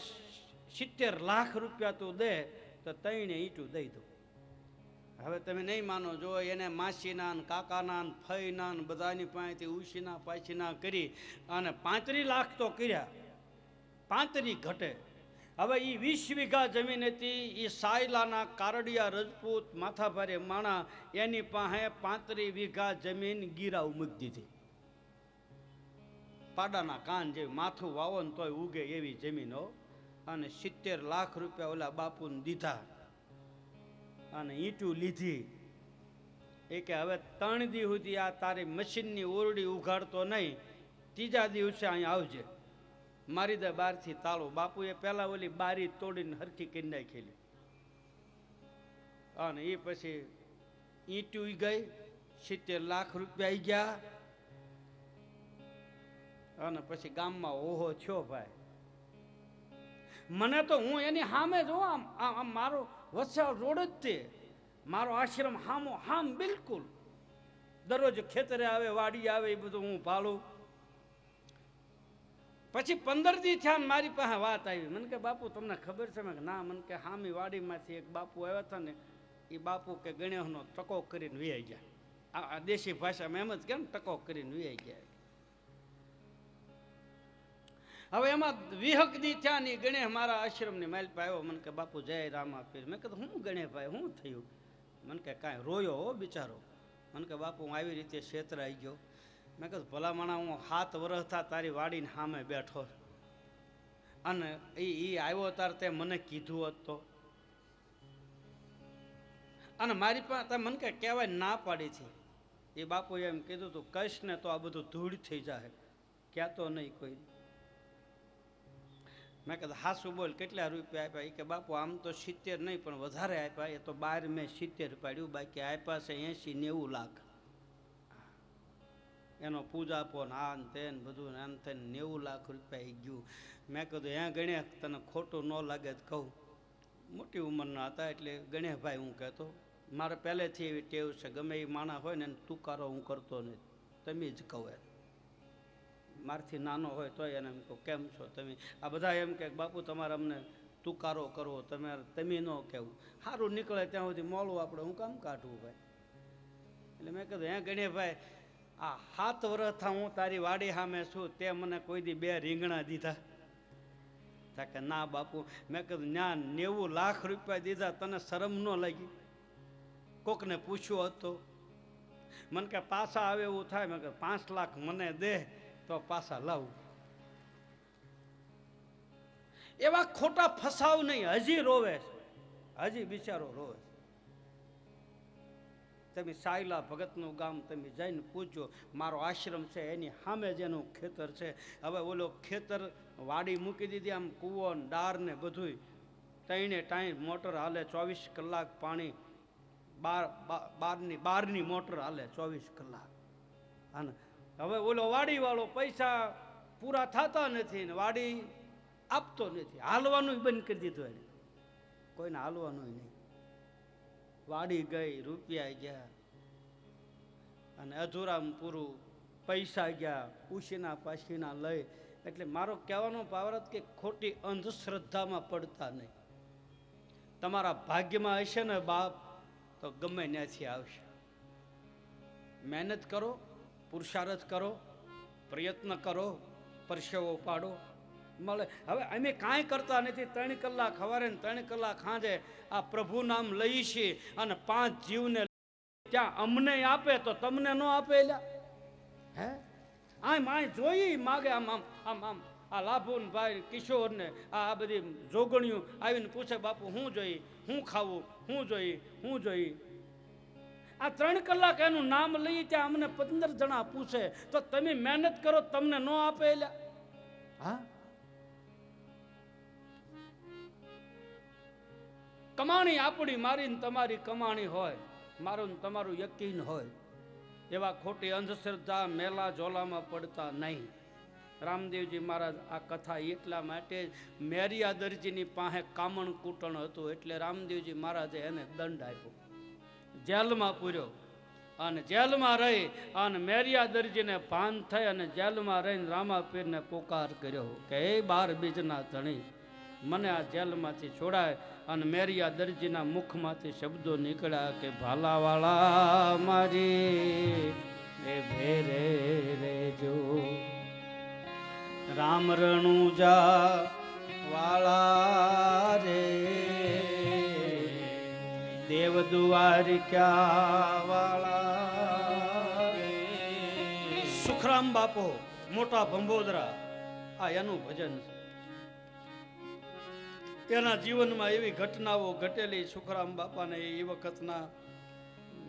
70 લાખ રૂપિયા તું દે તો 3 ઈંટું દઈ દઉં. હવે તમે નહીં માનો, જો એને માસીના ને કાકાના ને ફઈના ને બધાની પાસેથી ઉછીના પાછીના કરી અને 35 લાખ તો કર્યા, 35 ઘટે. હવે એ 20 વીઘા જમીન હતી. એ સાયલાના કારડિયા રજપૂત માથાભારે માણા એની પાસે 35 વીઘા જમીન ગીરાવ મૂકી દીધી. પાડાના કાન જેવી, માથું વાવો ને તોય ઉગે એવી જમીનો. અને 70 લાખ રૂપિયા ઓલા બાપુને દીધા અને ઈંટું લીધી. એ કે હવે 3 દી સુધી આ તારી મશીનની ઓરડી ઉઘાડતો નહીં, 3જા દિવસે અહીં આવજે, મારી દે બહારથી તાળું. બાપુએ પહેલા ઓલી બારી તોડીને હરખી કરી નાખેલી અને એ પછી ઈંટું ગઈ, 70 લાખ રૂપિયા આવી ગયા, અને પછી ગામમાં ઓહો છો ભાઈ. મને તો હું એની સામે જો આમ મારો વત્સાલ રોડ જ તે મારો આશ્રમ હામ બિલકુલ. દરરોજ ખેતરે આવે, વાડી આવે, એ બધું હું ભાળું. પછી 15 દી થયા ને મારી પાસે વાત આવી. મને કે બાપુ તમને ખબર છે? મેં ના. મને કે હામી વાડીમાંથી એક બાપુ આવ્યા હતા ને, એ બાપુ કે ગણેશનો ટકો કરીને વીઆઈ ગયા. આ દેશી ભાષામાં એમ જ કેમ ટકો કરીને વીઆઈ ગયા. હવે એમાં 20 દી થયા ને ગણેશ મારા આશ્રમની માઇલ પર આવ્યો. મને કે બાપુ જય રામા પીર. મેં કીધું હું ગણેશભાઈ શું થયું? મને કે કાંઈ રોયો હો બિચારો. મને કે બાપુ હું આવી રીતે છેતરાઈ ગયો. મેં કીધું ભલા માણા હું 7 વર્ષ થા તારી વાડીને સામે બેઠો, અને એ આવ્યો તાર તે મને કીધું હોત તો. અને મારી પાસે મને કે કહેવાય ના પાડી છે. એ બાપુએ એમ કીધું તું કહીશ ને તો આ બધું ધૂળ થઈ જાય, કહેતો નહીં કોઈ. મેં કીધું હાસુ બોલ કેટલા રૂપિયા આપ્યા? એ કે બાપુ આમ તો 70 નહીં પણ વધારે આપ્યા. એ તો 12 મેં 70 પાડ્યું, બાકી આપ્યા છે 80-90 લાખ. એનો પૂજાપો ને આ ને તે બધું આમ થઈને 90 લાખ રૂપિયા આવી ગયું. મેં કીધું હે ગણેશ તને ખોટું ન લાગે તો કહું. મોટી ઉંમરના હતા એટલે ગણેશભાઈ હું કહેતો. મારે પહેલેથી એવી ટેવ છે, ગમે એ માણસ હોય ને તુકારો હું કરતો નહીં, તમે જ કહો. મારથી નાનો હોય તોય એને એમ કહું કેમ છો તમે? આ બધા એમ કે બાપુ તમારે અમને તુકારો કરવો, તમે ન કહેવું. સારું નીકળે ત્યાં સુધી મોડું આપણે હું કામ કાઢવું ભાઈ. એટલે મેં કીધું હે ગણેશભાઈ આ 7 વર્ષ હું તારી વાડી સામે છું, તે મને કોઈ દી 2 રીંગણા દીધા? તા કે ના બાપુ. મેં કીધું ના 90 લાખ રૂપિયા દીધા, તને શરમ ન લાગી? કોકને પૂછ્યું હતું? મને કે પાછા આવે એવું થાય. મેં કીધું 5 લાખ મને દે તો પાછા લાવું. એવા ખોટા ફસાવ નહીં. હજી રોવે છે, હજી બિચારો રોવે. તમે સાયલા ભગતનું ગામ તમે જઈને પૂછજો. મારો આશ્રમ છે એની સામે જેનું ખેતર છે. હવે ઓલો ખેતર વાડી મૂકી દીધી, આમ કૂવો ને ડાર ને બધું ત્રણે ટાઈમ મોટર હાલે, 24 કલાક પાણી. બારની મોટર હાલે 24 કલાક. અને હવે ઓલો વાડીવાળો પૈસા પૂરા થતા નથી ને વાડી આપતો નથી. હાલવાનું બંધ કરી દીધું એને, કોઈને હાલવાનું નહીં. વાડી ગઈ, રૂપિયા ગયા, અને અધૂરામાં પૂરું પૈસા ગયા, ઉશીના પાસીના લઈ. એટલે મારો કહેવાનો ભાવાર્થ કે ખોટી અંધશ્રદ્ધામાં પડતા નહીં. તમારા ભાગ્યમાં હશે ને બાપ તો ગમે ત્યાંથી આવશે. મહેનત કરો, પુરુષાર્થ કરો, પ્રયત્ન કરો, પરસેવો પાડો, મળે. હવે અમે કાંઈ કરતા નથી. 3 કલાક સવારે ને 3 કલાક સાંજે આ પ્રભુ નામ લઈ છીએ, અને 5 જીવને ત્યાં અમને આપે તો તમને ન આપે? હે આમ જોઈ માગે આમ આમ આમ આમ. આ લાભુન ભાઈ કિશોર ને આ બધી જોગણીઓ આવીને પૂછે બાપુ શું જોઈ, શું ખાવું, શું જોઈ, શું જોઈ. આ 3 કલાક એનું નામ લઈએ ત્યાં અમને 15 જણા પૂછે તો તમે મહેનત કરો, તમને ન આપે? હા, કમાણી આપણી મારી ને તમારી કમાણી હોય, મારું ને તમારું યકીન હોય. એવા ખોટી અંધશ્રદ્ધા મેલા ઝોલામાં પડતા નહીં. રામદેવજી મહારાજ આ કથા એટલા માટે મેરિયા દરજીની પાસે કામણ કૂટણ હતું એટલે રામદેવજી મહારાજે એને દંડ આપ્યો, જેલમાં પૂર્યો. અને જેલમાં રહી અને મેરિયા દરજીને ભાન થઈ અને જેલમાં રહીને રામાપીરને પોકાર કર્યો કે હે 12 બીજના ધણી, મને આ જેલમાંથી છોડાય. અને મેરિયા દરજીના મુખમાંથી શબ્દો નીકળ્યા કે ભાલાવાળા મારી એ ભેરે રેજો, રામ રણુજા વાળા રે, દેવ દ્વારિકા વાળા રે. સુખરામ બાપો મોટા ભંભોદરા, આ એનું ભજન છે. એના જીવનમાં એવી ઘટનાઓ ઘટેલી. સુખરામ બાપાને એ વખતના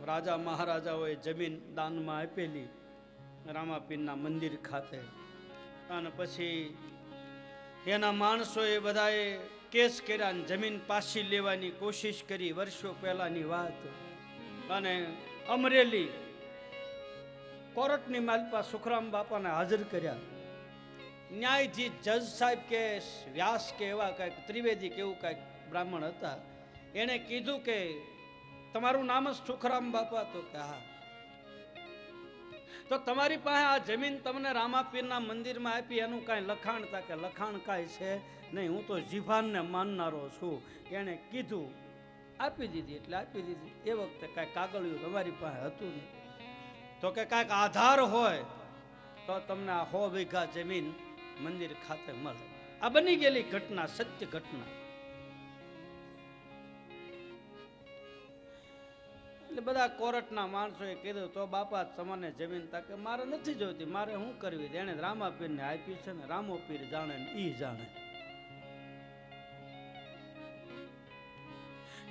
રાજા મહારાજાઓએ જમીન દાનમાં આપેલી રામાપીરના મંદિર ખાતે. અને પછી એના માણસોએ બધાએ કેસ કર્યા, જમીન પાછી લેવાની કોશિશ કરી. વર્ષો પહેલાની વાત. અને અમરેલી કોર્ટની માલપા સુખરામ બાપાને હાજર કર્યા. ન્યાયાધીશ જજ સાહેબ કે વ્યાસ કે એવા કંઈક ત્રિવેદી કે એવું કંઈક બ્રાહ્મણ હતા. એણે કીધું કે તમારું નામ જ સુખરામ બાપા? તો કે હા. તો તમારી પાસે આ જમીન તમને રામાપીરના મંદિરમાં આપી એનું કાંઈ લખાણ? તા કે લખાણ કાંઈ છે નહીં, હું તો જીભાનને માનનારો છું. એણે કીધું આપી દીધી એટલે આપી દીધી. એ વખતે કાંઈ કાગળિયું તમારી પાસે હતું નહીં. તો કે કાંઈક આધાર હોય તો તમને આ 100 વીઘા જમીન મંદિર ખાતે મળે. આ બની ગયેલી ઘટના, સત્ય ઘટના. એટલે બધા કોર્ટના માણસોએ કીધું તો બાપા તમને જમીન? તા કે મારે નથી જોઈતી, મારે શું કરવી? એને રામાપીરને આપી છે ને રામોપીર જાણે ને ઈ જાણે.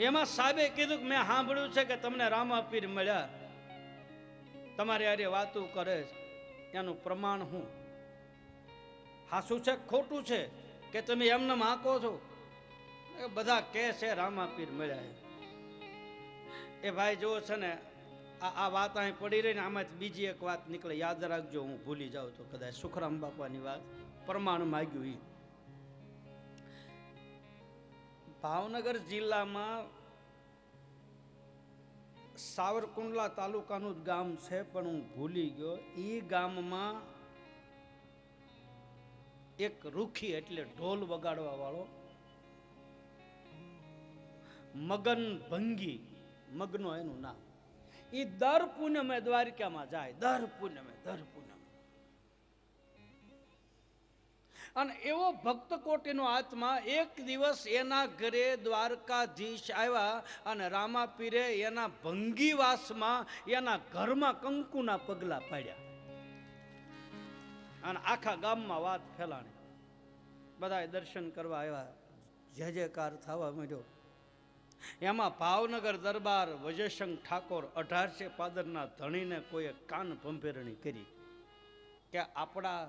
એમાં સાહેબે કીધું કે મેં સાંભળ્યું છે કે તમને રામાપીર મળ્યા, તમારે અરે વાતું કરે છે, એનું પ્રમાણ શું? હાસું છે ખોટું છે કે તમે એમને હાંકો છો? એ બધા કહે છે રામાપીર મળ્યા. એ ભાઈ જો છે ને આ વાત અહીં પડી રહી ને આમાંથી બીજી એક વાત નીકળે, યાદ રાખજો, હું ભૂલી જાઉં તો કદાચ. સુખરામ બાપાની વાત પ્રમાણ માગ્યું. ઈ ભાવનગર જિલ્લામાં સાવરકુંડલા તાલુકાનું જ ગામ છે, પણ હું ભૂલી ગયો. એ ગામમાં એક રૂખી એટલે ઢોલ વગાડવા વાળો મગન ભંગી, મગનો એનું નામ, એ દર પૂનમે દ્વારકામાં જાય. દર પૂનમે. અને એવો ભક્ત કોટીનો આત્મા એક દિવસ એના ઘરે દ્વારકાધીશ આવ્યા અને રામાપીરે એના ભંગીવાસમાં એના ઘરમાં કંકુના પગલા પાડ્યા અને આખા ગામમાં વાત ફેલાણી. બધાએ દર્શન કરવા આવ્યા, જય જયકાર થવા માંડ્યો. એમાં ભાવનગર દરબાર વજયશંખ ઠાકોર 1800 પાદરના ધણીને કોઈએ કાન ભંભેરણી કરી કે આપણા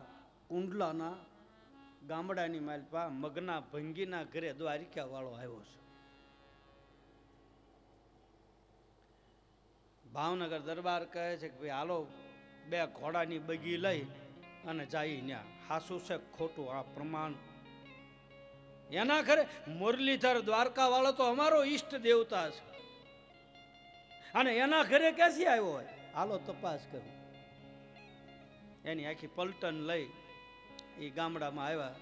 કુંડલાના ગામડાની માલપા મગના ભંગીના ઘરે દ્વારિકા વાળો આવ્યો છે. ભાવનગર દરબાર કહે છે કે ભાઈ હાલો 2 ઘોડાની બગી લઈ અને જાય ત્યાં. હાસું છે ખોટું? આ પ્રમાણ એના ઘરે. મુરલીધર દ્વારકા વાળો તો અમારો ઈષ્ટ દેવતા છે અને એના ઘરે ક્યાંથી આવ્યો હોય? હાલો તપાસ કરો. એની આખી પલટન લઈ એ ગામડામાં આવ્યા.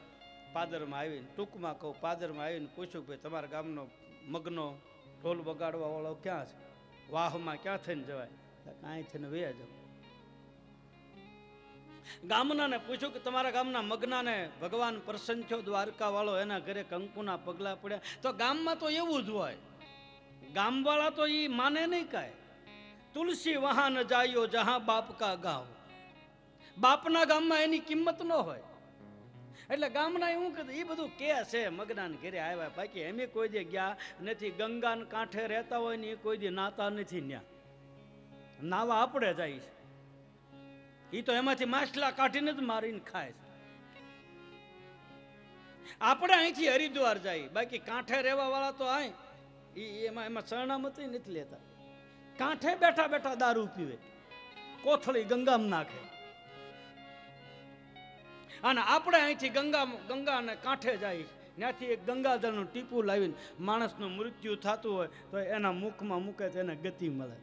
પાદરમાં આવીને, ટૂંકમાં કહું, પાદરમાં આવીને પૂછ્યું ભાઈ તમારા ગામનો મગનો ઢોલ વગાડવા વાળો ક્યાં છે? વાહમાં ક્યાં થઈને જવાય? કાંઈ થઈને વયા જાવ. ગામનાને પૂછ્યું કે તમારા ગામના મગનાને ભગવાન પ્રસન્ન થયો દ્વારકા વાળો, એના ઘરે કંકુના પગલા પડ્યા. તો ગામમાં તો એવું જ હોય, ગામવાળા તો એ માને નહીં કાંઈ. તુલસી વહાં ન જાયો જહાં બાપ કા ગાવ. બાપના ગામમાં એની કિંમત ન હોય. એટલે ગામના એવું કીધું, એ બધું કે છે મગનાને ઘરે આવ્યા. બાકી એમ કોઈ દે ગયા નથી. ગંગાને કાંઠે રહેતા હોય ને એ કોઈ દે નાતા નથી. ત્યાં નાવા આપણે જાય છે. એ તો એમાંથી માછલા કાઢીને જ મારીને ખાય છે. આપણે અહીંથી હરિદ્વાર જાય, બાકી કાંઠે રહેવા વાળા તો અહીં એમાં શરણામતી નથી લેતા. કાંઠે બેઠા બેઠા દારૂ પીવે, કોથળી ગંગામાં નાખે. અને આપણે અહીંથી ગંગાને કાંઠે જાય, ત્યાંથી એક ગંગાજળનું ટીપું લાવીને માણસનું મૃત્યુ થતું હોય તો એના મુખમાં મૂકે તો એને ગતિ મળે.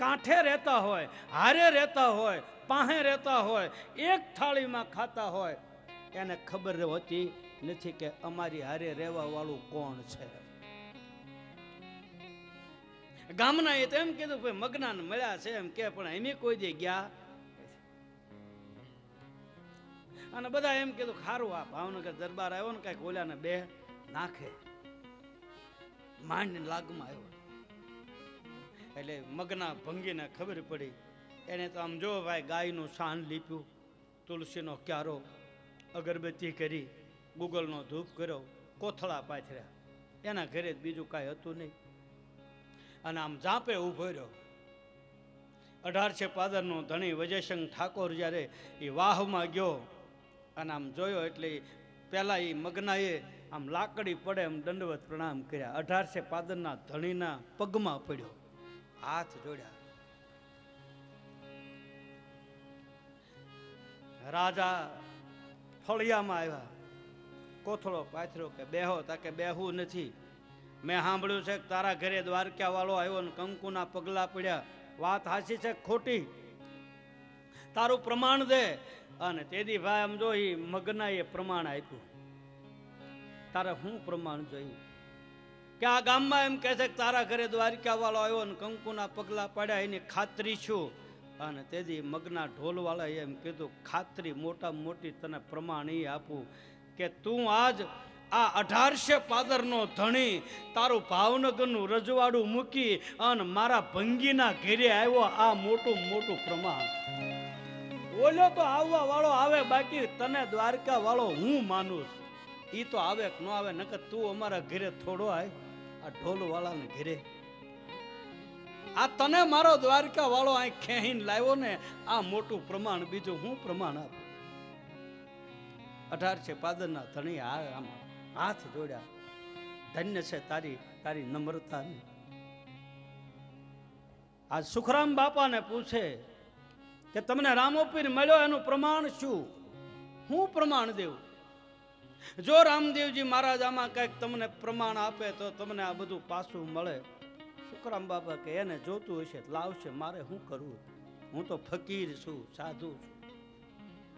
કાંઠે રહેતા હોય, હારે રહેતા હોય, પાસે રહેતા હોય, એક થાળીમાં ખાતા હોય, એને ખબર હોતી નથી કે અમારી હારે રહેવા વાળું કોણ છે. ગામના એ તો એમ કીધું ભાઈ મગનાને મળ્યા છે એમ કે, પણ એમ કોઈ દે ગયા. અને બધા એમ કીધું ખારું આ ભાવનગર દરબાર આવ્યો ને કઈક ઓલાને 2 નાખે માંડ લાગમાં આવ્યો. એટલે મગના ભંગીને ખબર પડી. એને તો આમ જો ભાઈ ગાયનું શાન લીપ્યું, તુલસીનો ક્યારો, અગરબત્તી કરી, ગુગલનો ધૂપ કર્યો, કોથળા પાથર્યા. એના ઘરે બીજું કાંઈ હતું નહીં. અને આમ ઝાંપે ઊભો રહ્યો. 1800 પાદરનો ધણી વજયશંખ ઠાકોર જ્યારે એ વાહમાં ગયો અને આમ જોયો એટલે પહેલા એ મગનાએ આમ લાકડી પડે એમ દંડવત પ્રણામ કર્યા. 1800 પાદરના ધણીના પગમાં પડ્યો, હાથ જોડ્યા. રાજા ફળિયામાં આવ્યા, કોથળો પાથર્યો કે બેહો. તા કે બેહવું નથી, મેં સાંભળ્યું છે કે તારા ઘરે દ્વારકા વાળો આવ્યો ને કંકુના પગલા પડ્યા. વાત હાચી છે ખોટી? તારું પ્રમાણ દે. અને તેદી ભાઈ આમ જો ઈ મગના એ પ્રમાણ આપ્યું. તારે શું પ્રમાણ જોઈએ? કે આ ગામમાં એમ કહે છે કે તારા ઘરે દ્વારકા વાળો આવ્યો ને કંકુના પગલા પડ્યા, એની ખાતરી છું. અને તેથી મગના ઢોલવાળા એમ કીધું, ખાતરી મોટામાં મોટી તને પ્રમાણ એ આપું કે તું આજ આ 1800 પાદરનો ધણી તારું ભાવનગરનું રજવાડું મૂકી અને મારા ભંગીના ઘેરે આવ્યો. આ મોટું મોટું પ્રમાણ. બોલ્યો તો આવવા વાળો આવે, બાકી તને દ્વારકા વાળો હું માનું છું. ઈ તો આવે કે ન આવે, નકર તું અમારા ઘરે થોડો આય આ ઢોલ વાળાને ઘરે. આ તને મારો દ્વારકા વાળો અહીં ખેહીને લાવ્યો ને, આ મોટું પ્રમાણ. બીજું હું પ્રમાણ આપું? 1800 પાદરના ધણી આમ હાથ જોડ્યા. ધન્ય છે તારી નમ્રતા. આ સુખરામ બાપાને પૂછે કે તમને રામોપીર મળ્યો, એનું પ્રમાણ શું? હું પ્રમાણ દેવું? જો રામદેવજી મહારાજ આમાં કંઈક તમને પ્રમાણ આપે તો તમને આ બધું પાછું મળે. સુખરામ બાપા કે એને જોતું હશે લાવશે, મારે શું કરવું? હું તો ફકીર છું, સાધુ છું,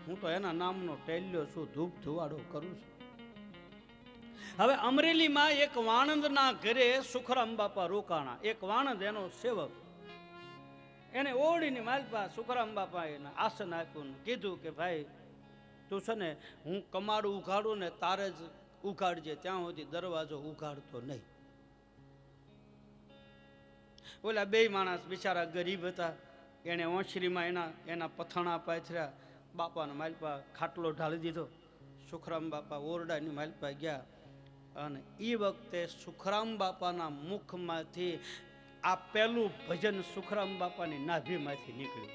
હું તો એના નામનો ટેલ્યો છું, ધૂપ ધુવાડો કરું છું. હવે અમરેલીમાં એક વાણંદના ઘરે સુખરામ બાપા રોકાણા. એક વાણંદ એનો સેવક, એને ઓળીની માલપા સુખરામ બાપા એને આસન આપ્યું, કીધું કે ભાઈ તું છે ને, હું કમાડું ઉઘાડું ને તારે જ ઉઘાડજે, ત્યાં સુધી દરવાજો ઉઘાડતો નહીં. ઓલા બે માણસ બિચારા ગરીબ હતા, એને ઓછરીમાં એના પથાણા પાથર્યા. બાપાને માલપા ખાટલો ઢાળી દીધો. સુખરામ બાપા ઓરડાની માલપા ગયા અને એ વખતે સુખરામ બાપાના મુખમાંથી આ પહેલું ભજન સુખરામ બાપાની નાભીમાંથી નીકળ્યું.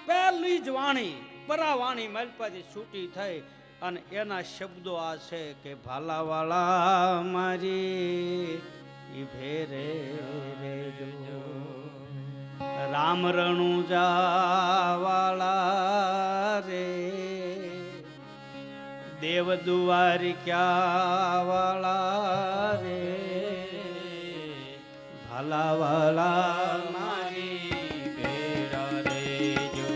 પહેલી જ વાણી પરાવાણી માલપાથી છૂટી થઈ અને એના શબ્દો આ છે કે ભાલાવાળા મારી ઈ ભેરે રેજો, રામ રણુજા વાળા રે, દેવ દ્વારિકા વાળા રે, ભાલાવાળા મારી ભેરા રેજો,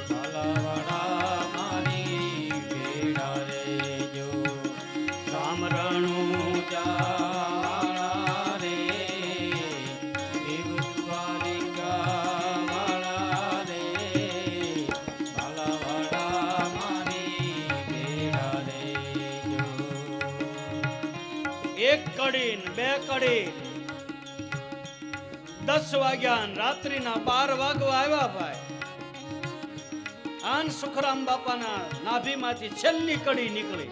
ભાલાવાળા મારી ભેરા રેજો, રામ રણુજા કડી બે કડી 10 વાગ્યા રાત્રિના 12 વાગવા આવ્યા ભાઈ. આન સુખરામ બાપાના નાભીમાંથી છેલ્લી કડી નીકળી.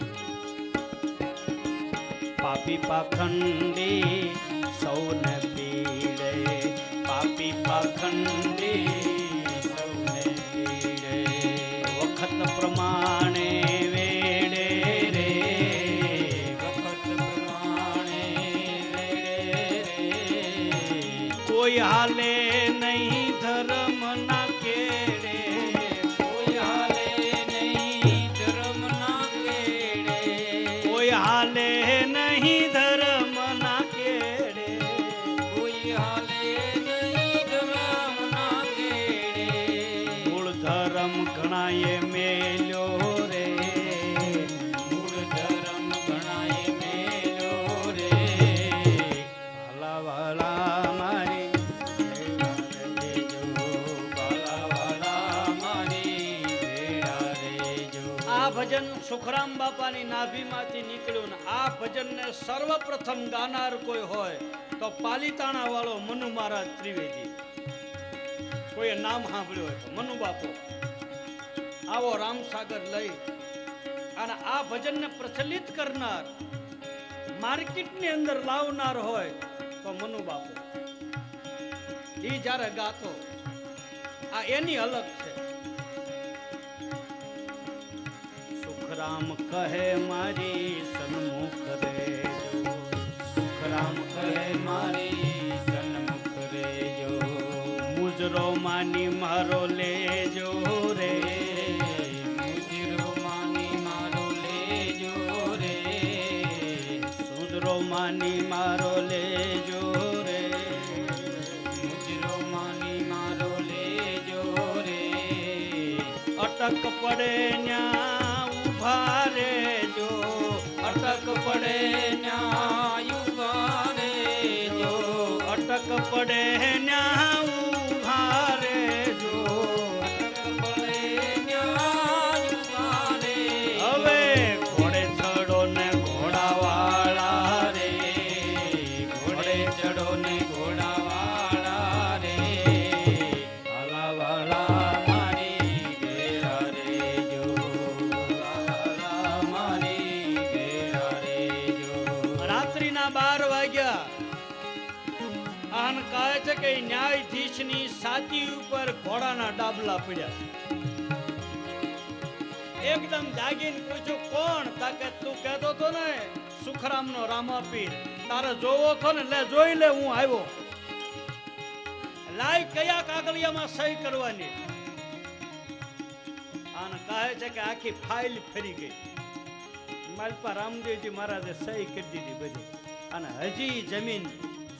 પાપી પાખંડી સૌને પીડે, પાપી પાખંડી સૌને પીડે, વખત પ્રમાણે કોઈ હાલે નહીં ધર્મ ના કેડે, કોઈ હાલે નહીં ધર્મ ના કેડે, કોઈ હાલે નહીં ધર્મ ના કેડે, કોઈ હાલે નહીં ધર્મ ના કેડે, મૂળ ધર્મ ઘણાએ મેલ્યો રે, મૂળ ધર્મ ઘણાએ મેલ્યો રે, ભાલાવાળા ભજન સુખરામ બાપાની નાભીમાંથી નીકળ્યું ને આ ભજનને સર્વપ્રથમ ગાનાર કોઈ હોય તો પાલીતાણા વાળો મનુ મહારાજ ત્રિવેદી. કોઈએ નામ સાંભળ્યું હોય તો મનુ બાપુ આવો રામસાગર લઈ અને આ ભજનને પ્રચલિત કરનાર, માર્કેટની અંદર લાવનાર હોય તો મનુ બાપુ. એ જ્યારે ગાતો આ એની અલગ છે. સુખરામ કહે મારી સન્મુખ રેજો, સુખરામ કહે મારી સન્મુખ સુંદરો માની મારો લેજો રે, મુજરો માની મારો લેજો રે, સુંદરો માની મારો લેજો રે, મુજરો માની મારો લેજો રે, અટક પડે ન્યા ઉભા રેજો, અટક પડે ન્યાય ઉભા રેજો, અટક પડે ન્યા ઉભા રેજો. અટક પડે ન્યાય ઉભા રેજો. હવે ઘોડે ચડો ને ઘોડાવાળા રે, ઘોડે ચડો ને ઘોડાવાળા રે, આલાવાળા મારી ઘેરા રેજો, આલાવાળા મારી ઘેરા રેજો. રાત્રિના 12 વાગ્યા. આન કહે છે કે ન્યાયાધીશની છાતી ઉપર ઘોડાના ડાબલા પડ્યા. એકદમ જાગીને પૂછ્યું કોણ? તાકે તું કહેતો તો ને સુખરામનો રામાપીર, તારે જોવો છો ને? લે જોઈ લે, હું આવ્યો. લાય કયા કાગળિયામાં સહી કરવાની? આને કહે છે કે આખી ફાઇલ ફરી ગઈ. માલપા રામદેવજી મહારાજે સહી કરી દીધી બધી. અને હજી જમીન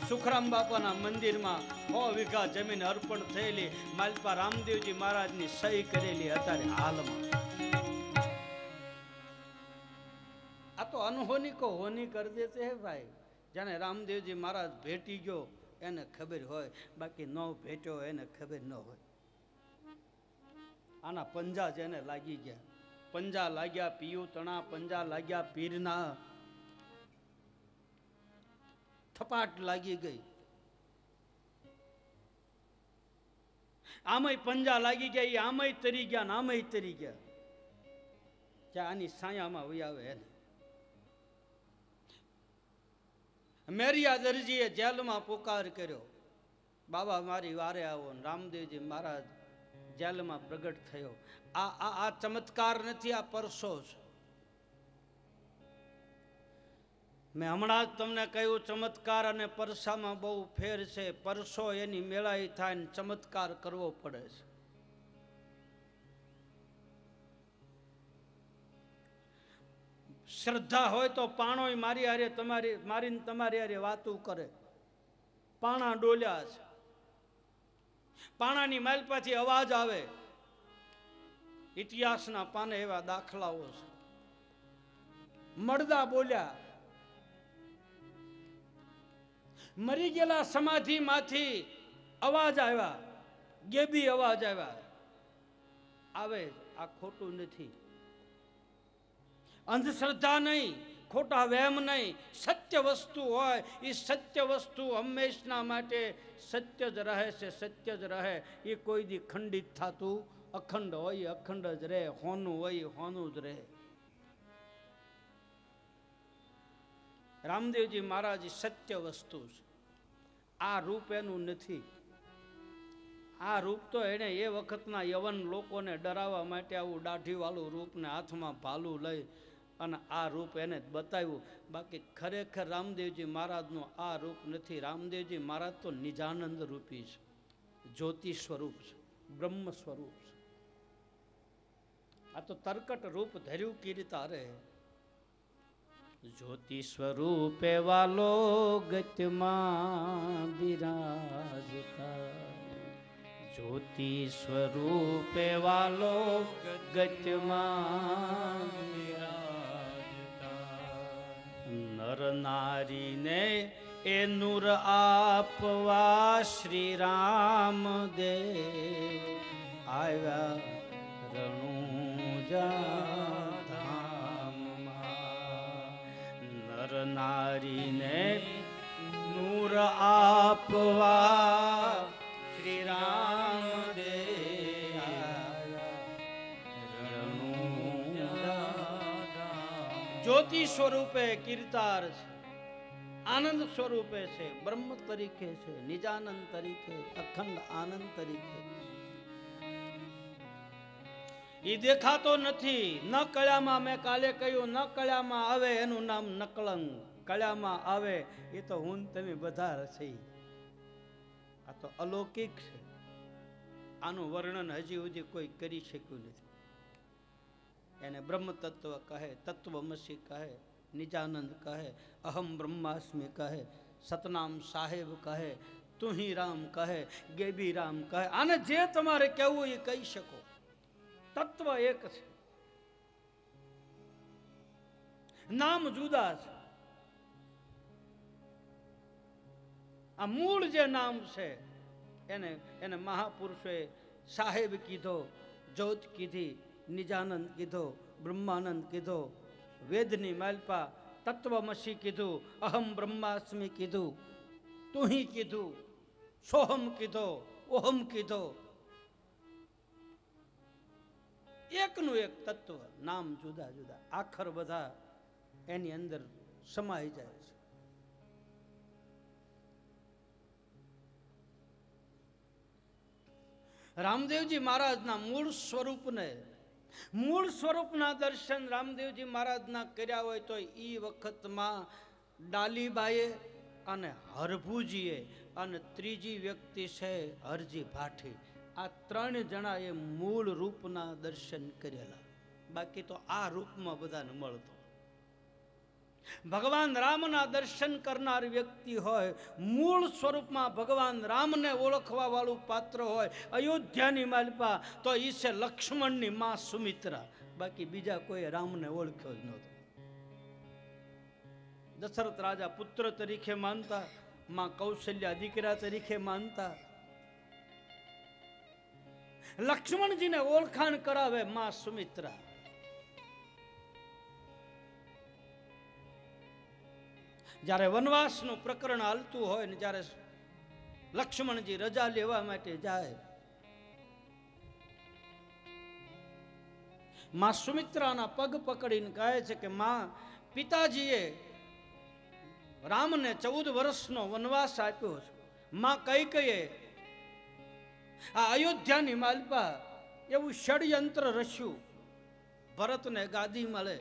સુખરામ બાપાના મંદિરમાં 100 વીઘા જમીન અર્પણ થયેલી માલપા રામદેવજી મહારાજની સહી કરેલી અત્યારે હાલમાં. આ તો અનહોની કો હોની કરી દેતે હે ભાઈ. જાણે રામદેવજી મહારાજ ભેટી ગયો એને ખબર હોય, બાકી ન ભેટ્યો એને ખબર ન હોય. આના પંજા જેને લાગી ગયા, પંજા લાગ્યા પિયું તણા, પંજા લાગ્યા પીરના, થપાટ લાગી ગઈ. આમય પંજા લાગી ગયા, એ આમય તરી ગયા ને આમય તરી ગયા. જ્યાં આની સાયામાં વહી આવે એને. મેરિયા દરજીએ જેલમાં પુકાર કર્યો, બાબા મારી વારે આવો. રામદેવજી મહારાજ જેલમાં પ્રગટ થયો. આ ચમત્કાર નથી, આ પરસો છે. મેં હમણાં જ તમને કહ્યું ચમત્કાર અને પરસામાં બહુ ફેર છે. પરસો એની મેળાઈ થાય ને ચમત્કાર કરવો પડે છે. શ્રદ્ધા હોય તો પાણોય મારી હારે મારીને તમારી હારે વાતું કરે. પાણા ડોલ્યા છે, પાણાની માલપાથી અવાજ આવે. ઇતિહાસના પાને એવા દાખલાઓ છે. મળદા બોલ્યા, મરી ગયેલા સમાધિમાંથી અવાજ આવ્યા, ગેબી અવાજ આવ્યા. આવે આ ખોટું નથી. અંધશ્રદ્ધા નહીં, ખોટા વહેમ નહીં. સત્ય વસ્તુ હોય એ સત્ય વસ્તુ હંમેશના માટે સત્ય જ રહે છે, સત્ય જ રહે. એ કોઈ દી ખંડિત થતું અખંડ હોય અખંડ જ રહે, હોનું હોય હોનું જ રહે. રામદેવજી મહારાજ સત્ય વસ્તુ છે. આ રૂપ એનું નથી. આ રૂપ તો એને એ વખતના યવન લોકોને ડરાવવા માટે આવું દાઢીવાળું રૂપ ને હાથમાં ભાલું લઈ અને આ રૂપ એને જ બતાવ્યું. બાકી ખરેખર રામદેવજી મહારાજનું આ રૂપ નથી. રામદેવજી મહારાજ તો નિજાનંદ રૂપી છે, જ્યોતિ સ્વરૂપ છે, બ્રહ્મ સ્વરૂપ છે. આ તો તરકટ રૂપ ધર્યું કીર્તા રે. જ્યોતિ સ્વરૂપે વાલો ગત્યમાં બિરાજતા, જ્યોતિ સ્વરૂપે વાલો ગત્યમાં બિરાજતા. નર નારીને એ નૂર આપવા શ્રી રામ દેવ આવ્યા રણુજા ધામમાં. નર નારીને નૂર આપવા શ્રી રામ દેવ જ્યોતિ સ્વરૂપે કીર્તાર છે, આનંદ સ્વરૂપે છે, બ્રહ્મ તરીકે છે, નિજાનંદ તરીકે, અખંડ આનંદ તરીકે. એ દેખાતો નથી. ન કળામાં, મેં કાલે કહ્યું, ન કળામાં આવે એનું નામ નકલંક. કળામાં આવે એ તો હું તમે બધા છે. આ તો અલૌકિક છે. આનું વર્ણન હજી સુધી કોઈ કરી શક્યું નથી. એને બ્રહ્મ તત્વ કહે, તત્વમસી કહે, નિજાનંદ કહે, અહમ બ્રહ્માસ્મિ કહે, સતનામ સાહેબ કહે, તુહી રામ કહે, ગેબી રામ કહે. આને જે તમારે કહેવું એ કહી શકો. તત્વ એક છે, નામ જુદા છે. આ મૂળ જે નામ છે એને મહાપુરુષોએ સાહેબ કીધો, જ્યોત કીધી, નિજાનંદ કીધો, બ્રહ્માનંદ કીધો, વેદની માલપા તત્વમસી કીધું, અહમ બ્રહ્માસ્મિ કીધું, તુહી કીધું, સોહમ કીધો, ઓહમ કીધો. એકનું એક તત્વ, નામ જુદા જુદા, આખર બધા એની અંદર સમાઈ જાય છે. રામદેવજી મહારાજના મૂળ સ્વરૂપના દર્શન રામદેવજી મહારાજના કર્યા હોય તો એ વખતમાં ડાલીબાઈએ અને હરભુજીએ અને ત્રીજી વ્યક્તિ છે હરજી ભાઠી, આ 3 જણાએ મૂળ રૂપના દર્શન કરેલા. બાકી તો આ રૂપમાં બધાને મળતો. ભગવાન રામના દર્શન કરનાર વ્યક્તિ હોય, મૂળ સ્વરૂપમાં ભગવાન રામને ઓળખવા વાળું પાત્ર હોય, અયોધ્યાની માલપા તો ઈ છે લક્ષ્મણની માં સુમિત્રા. બાકી બીજા કોઈ રામને ઓળખ્યો જ નહોતો. દશરથ રાજા પુત્ર તરીકે માનતા, માં કૌશલ્યા દીકરા તરીકે માનતા. લક્ષ્મણજીને ઓળખાણ કરાવે માં સુમિત્રા. જ્યારે વનવાસનું પ્રકરણ હાલતું હોય ને જ્યારે લક્ષ્મણજી રજા લેવા માટે જાય, માં સુમિત્રાના પગ પકડીને કહે છે કે માં, પિતાજીએ રામને 14 વર્ષનો વનવાસ આપ્યો છે. માં કૈકેયીએ આ અયોધ્યાની માલપા એવું ષડયંત્ર રચ્યું, ભરતને ગાદી મળે,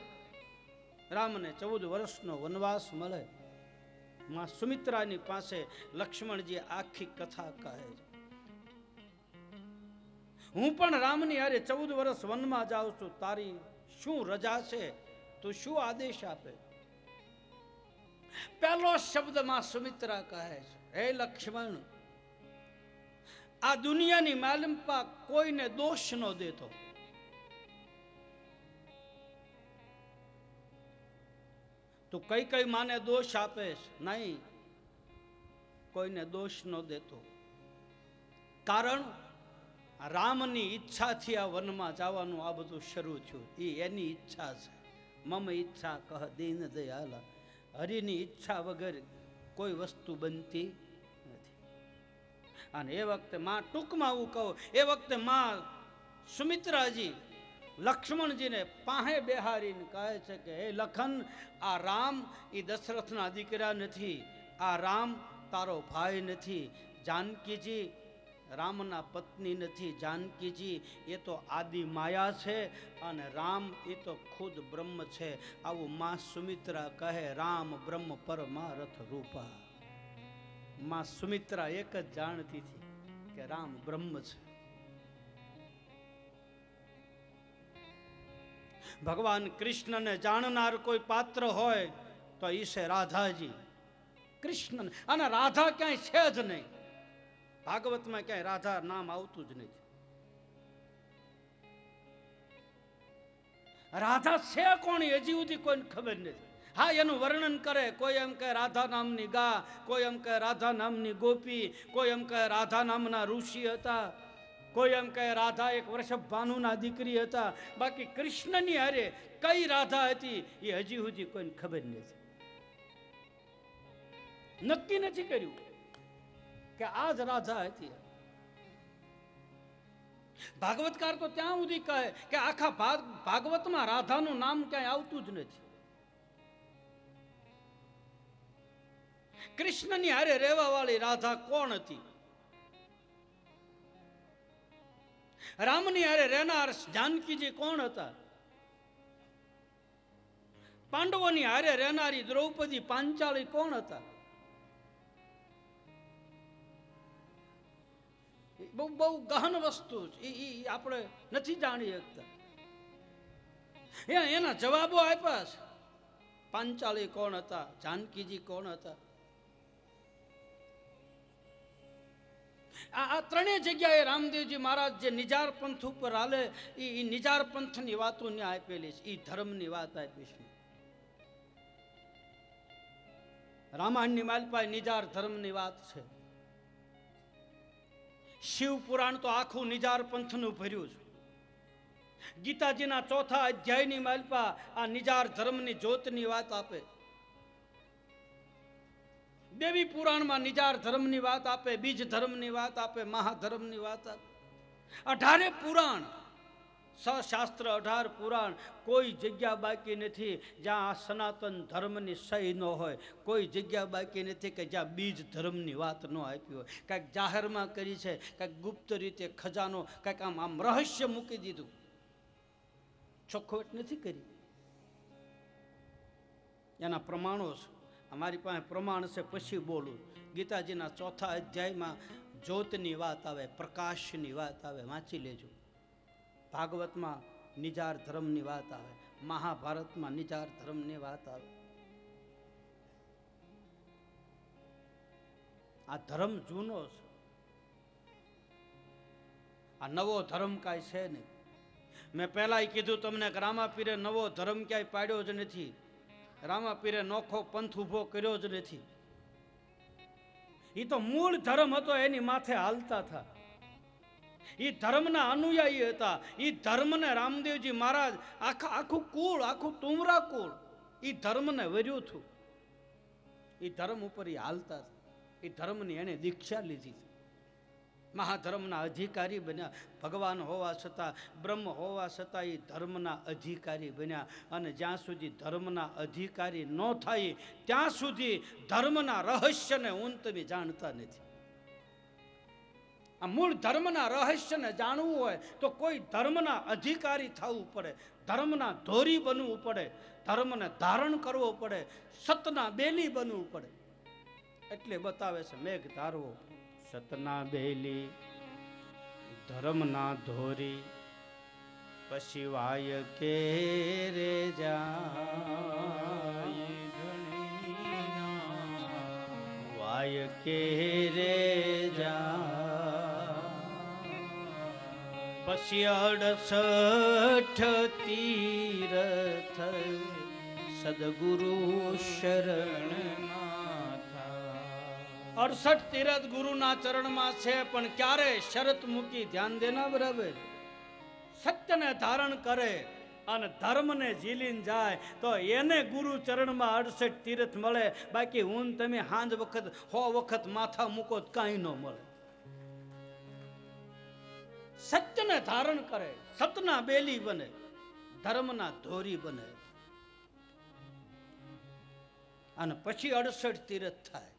રામને 14 વર્ષનો વનવાસ મળે. માં સુમિત્રાની પાસે લક્ષ્મણજી આખી કથા કહે છે. હું પણ રામની હારે 14 વર્ષ વનમાં જાઉં છું, તારી શું રજા છે, તું શું આદેશ આપે? પહેલો શબ્દ માં સુમિત્રા કહે છે, હે લક્ષ્મણ, આ દુનિયાની માલપા કોઈને દોષ ન દેતો. તું કઈ માને દોષ આપેશ? નહીં, કોઈને દોષ ન દેતો. કારણ રામની ઈચ્છાથી આ વનમાં જવાનું આ બધું શરૂ થયું. એ એની ઈચ્છા છે. મમ ઈચ્છા કહ દીન દયાલા, હરિની ઈચ્છા વગર કોઈ વસ્તુ બનતી નથી. અને એ વખતે માં, ટૂંકમાં હું કહું, એ વખતે માં સુમિત્રાજી લક્ષ્મણજીને પાસે બેહારીને કહે છે કે હે લખન, આ રામ એ દશરથના દીકરા નથી, આ રામ તારો ભાઈ નથી, જાનકીજી રામના પત્ની નથી, જાનકીજી એ તો આદિ માયા છે અને રામ એ તો ખુદ બ્રહ્મ છે. આવું માં સુમિત્રા કહે. રામ બ્રહ્મ પરમારથ રૂપા. માં સુમિત્રા એક જ જાણતી હતી કે રામ બ્રહ્મ છે. ભગવાન કૃષ્ણને જાણનાર કોઈ પાત્ર હોય તો ઈ છે રાધાજી. કૃષ્ણ અને રાધા ક્યાંય છે જ નહીં. ભાગવતમાં ક્યાંય રાધા નામ આવતું જ નથી. રાધા છે કોણ હજી સુધી કોઈને ખબર નથી. હા, એનું વર્ણન કરે. કોઈ એમ કહે રાધા નામની ગા, કોઈ એમ કહે રાધા નામની ગોપી, કોઈ એમ કહે રાધા નામના ઋષિ હતા, કોઈ એમ કહે રાધા એક વૃષભ ભાનુના દીકરી હતા. બાકી કૃષ્ણની હારે કઈ રાધા હતી એ હજી સુધી કોઈને ખબર નથી. નક્કી નથી કર્યું કે આ જ રાધા હતી. ભાગવતકાર તો ત્યાં સુધી કહે કે આખા ભાગવતમાં રાધાનું નામ ક્યાંય આવતું જ નથી. કૃષ્ણની હારે રહેવા વાળી રાધા કોણ હતી? રામની હારે રહેનાર જાનકીજી કોણ હતા? પાંડવોની હારે રહેનારી દ્રૌપદી પાંચાળી કોણ હતા? બહુ બહુ ગહન વસ્તુ છે. એ આપણે નથી જાણી શકતા. એના જવાબો આપ્યા છે. પાંચાળી કોણ હતા, જાનકીજી કોણ હતા, આ ત્રણેય જગ્યાએ રામદેવજી મહારાજ જે નિજાર પંથ ઉપર હાલે એ નિજાર પંથની વાતો ને આપેલી છે. એ ધર્મની વાત આપી છે. રામાયણની માલપાય નિજાર ધર્મની વાત છે. શિવ પુરાણ તો આખું નિજાર પંથનું ભર્યું છે. ગીતાજીના 4થા અધ્યાયની માલપા આ નિજાર ધર્મની જ્યોતની વાત આપે. દેવી પુરાણમાં નિજાર ધર્મની વાત આપે, બીજ ધર્મની વાત આપે, મહાધર્મની વાત આપે. 18 પુરાણ, સશાસ્ત્ર 18 પુરાણ, કોઈ જગ્યા બાકી નથી જ્યાં આ સનાતન ધર્મની સહી ન હોય. કોઈ જગ્યા બાકી નથી કે જ્યાં બીજ ધર્મની વાત ન આપી હોય. કાંઈક જાહેરમાં કરી છે, કાંઈક ગુપ્ત રીતે ખજાનો, કાંઈક આમ રહસ્ય મૂકી દીધું, ચોખ્ખવટ નથી કરી. એના પ્રમાણો છે. અમારી પાસે પ્રમાણ છે, પછી બોલું. ગીતાજીના 4થા અધ્યાયમાં જ્યોતની વાત આવે, પ્રકાશની વાત આવે, વાંચી લેજો. ભાગવતમાં નિજાર ધર્મની વાત આવે, મહાભારતમાં નિજાર ધર્મની વાત આવે. આ ધર્મ જૂનો છે. આ નવો ધર્મ કાંઈ છે નહીં. મેં પહેલાં કીધું તમને કે રામાપીરે નવો ધર્મ ક્યાંય પાડ્યો જ નથી. રામાપીરે નોખો પંથ ઊભો કર્યો જ નથી. એ તો મૂળ ધર્મ હતો, એની માથે હાલતા હતા. એ ધર્મના અનુયાયી હતા. એ ધર્મને રામદેવજી મહારાજ આખું કુળ, આખું તુમરા કુળ એ ધર્મને વર્યું હતું. એ ધર્મ ઉપર એ હાલતા હતા. એ ધર્મની એને દીક્ષા લીધી. મહાધર્મના અધિકારી બન્યા. ભગવાન હોવા છતાં, બ્રહ્મ હોવા છતાં એ ધર્મના અધિકારી બન્યા. અને જ્યાં સુધી ધર્મના અધિકારી ન થાય ત્યાં સુધી ધર્મના રહસ્યને તમે જાણતા નથી. આ મૂળ ધર્મના રહસ્યને જાણવું હોય તો કોઈ ધર્મના અધિકારી થવું પડે, ધર્મના ધોરી બનવું પડે, ધર્મને ધારણ કરવો પડે, સતના બેલી બનવું પડે. એટલે બતાવે છે મેઘ ધારવો, સતના બેલી, ધર્મના ધોરી, પછી વાય કે રે જાય, વાય કે રે જાય, પછી 68 તીરથ સદગુરુ શરણમાં. 68 તીરથ ગુરુના ચરણમાં છે, પણ ક્યારે શરત મૂકી ધ્યાન દેના બરાબર. સત્યને ધારણ કરે અને ધર્મને ઝીલીને જાય તો એને ગુરુ ચરણમાં 68 તીરથ મળે. બાકી હું તમે હાંજ વખત 100 વખત માથા મૂકો કાંઈ ન મળે. સત્યને ધારણ કરે, સતના બેલી બને, ધર્મના ધોરી બને, અને પછી 68 તીરથ થાય.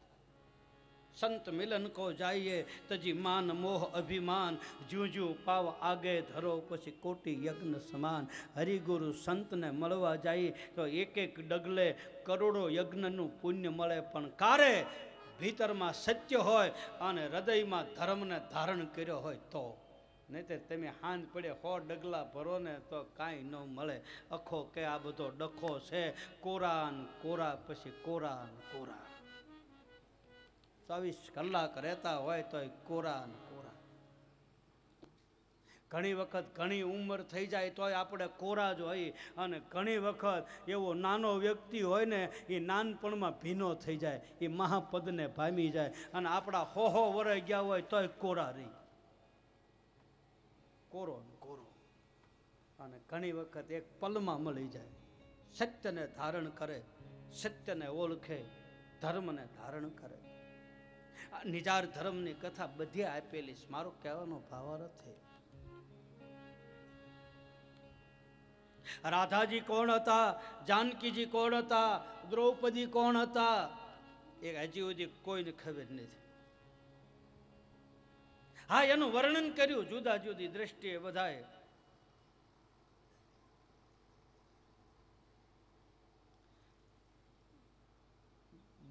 સંત મિલન કો જાઈએ તજી માન મોહ અભિમાન, જ્યું જ્યું પાવ આગે ધરો પછી કોટી યજ્ઞ સમાન. હરિગુરુ સંતને મળવા જાય તો એક એક ડગલે કરોડો યજ્ઞનું પુણ્ય મળે. પણ કારે ભીતરમાં સત્ય હોય અને હૃદયમાં ધર્મને ધારણ કર્યો હોય તો. નહીં તો તમે હાંજ પડે 100 ડગલા ભરો ને તો કાંઈ ન મળે. અખો કે આ બધો ડખો છે, કોરાન કોરા પછી કોરાન કોરા. 24 કલાક રહેતા હોય તો કોરા ને કોરા. ઘણી વખત ઘણી ઉંમર થઈ જાય તોય આપણે કોરા જ હોય, અને ઘણી વખત એવો નાનો વ્યક્તિ હોય ને એ નાનપણમાં ભીનો થઈ જાય, એ મહાપદને ભામી જાય, અને આપણા 100 વર્ષ ગયા હોય તોય કોરા રહી. કોરો ને કોરો. અને ઘણી વખત એક પલમાં મળી જાય. સત્યને ધારણ કરે, સત્યને ઓળખે, ધર્મને ધારણ કરે. નિજાર ધર્મની કથા બધી આપેલી છે. મારો કહેવાનો ભાવાર્થ છે, રાધાજી કોણ હતા, જાનકીજી કોણ હતા, દ્રૌપદી કોણ હતા, એ હજી સુધી કોઈને ખબર નથી. હા, એનું વર્ણન કર્યું જુદા જુદી દ્રષ્ટિએ બધાએ.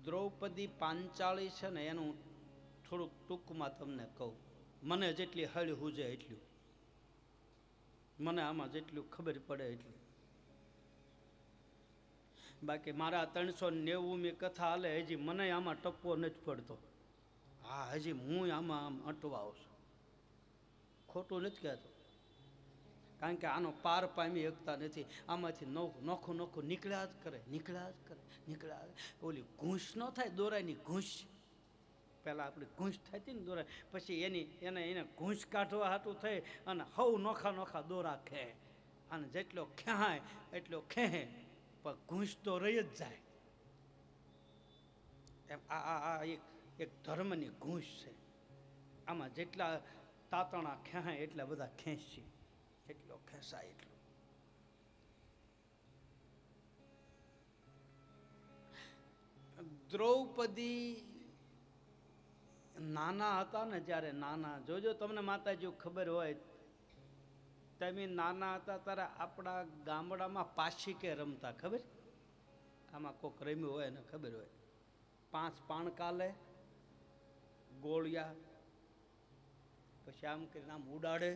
દ્રૌપદી પાંચાળી છે ને, એનું થોડુંક ટૂંકમાં તમને કહું. મને જેટલી હળી હુજે એટલું, મને આમાં જેટલું ખબર પડે એટલું. બાકી મારા 390મી કથા હાલે, હજી મને આમાં ટપવો નથી પડતો. હા, હજી હું આમાં આમ અટવાવ છું. ખોટું નથી કહેતો, કારણ કે આનો પાર પામી શકતા નથી. આમાંથી નોખું નોખું નીકળ્યા જ કરે, નીકળ્યા જ કરે, નીકળ્યા. ઓલી ઘૂંસ ન થાય દોરાની ઘૂંસ, પહેલાં આપણી ઘૂંસ થતી ને દોરા, પછી એને ઘૂંસ કાઢવા હાટું થઈ અને હવ નોખા નોખા દોરા ખે. અને જેટલો ખેહાય એટલો ખેહે, પણ ઘૂંસ તો રહી જ જાય. એમ આ એક ધર્મની ઘૂંસ છે. આમાં જેટલા તાતણા ખેહાય એટલા બધા ખેંચી, એટલો ખેંચાય એટલું. દ્રૌપદી નાના હતા ને, જ્યારે નાના, જોજો તમને માતાજી ખબર હોય, તમે નાના હતા ત્યારે આપણા ગામડામાં પાશીકે રમતા, ખબર? આમાં કોક રમ્યું હોય ને ખબર હોય. 5 પાણકા લે, ગોળિયા, પછી આમ કરીને આમ ઉડાડે,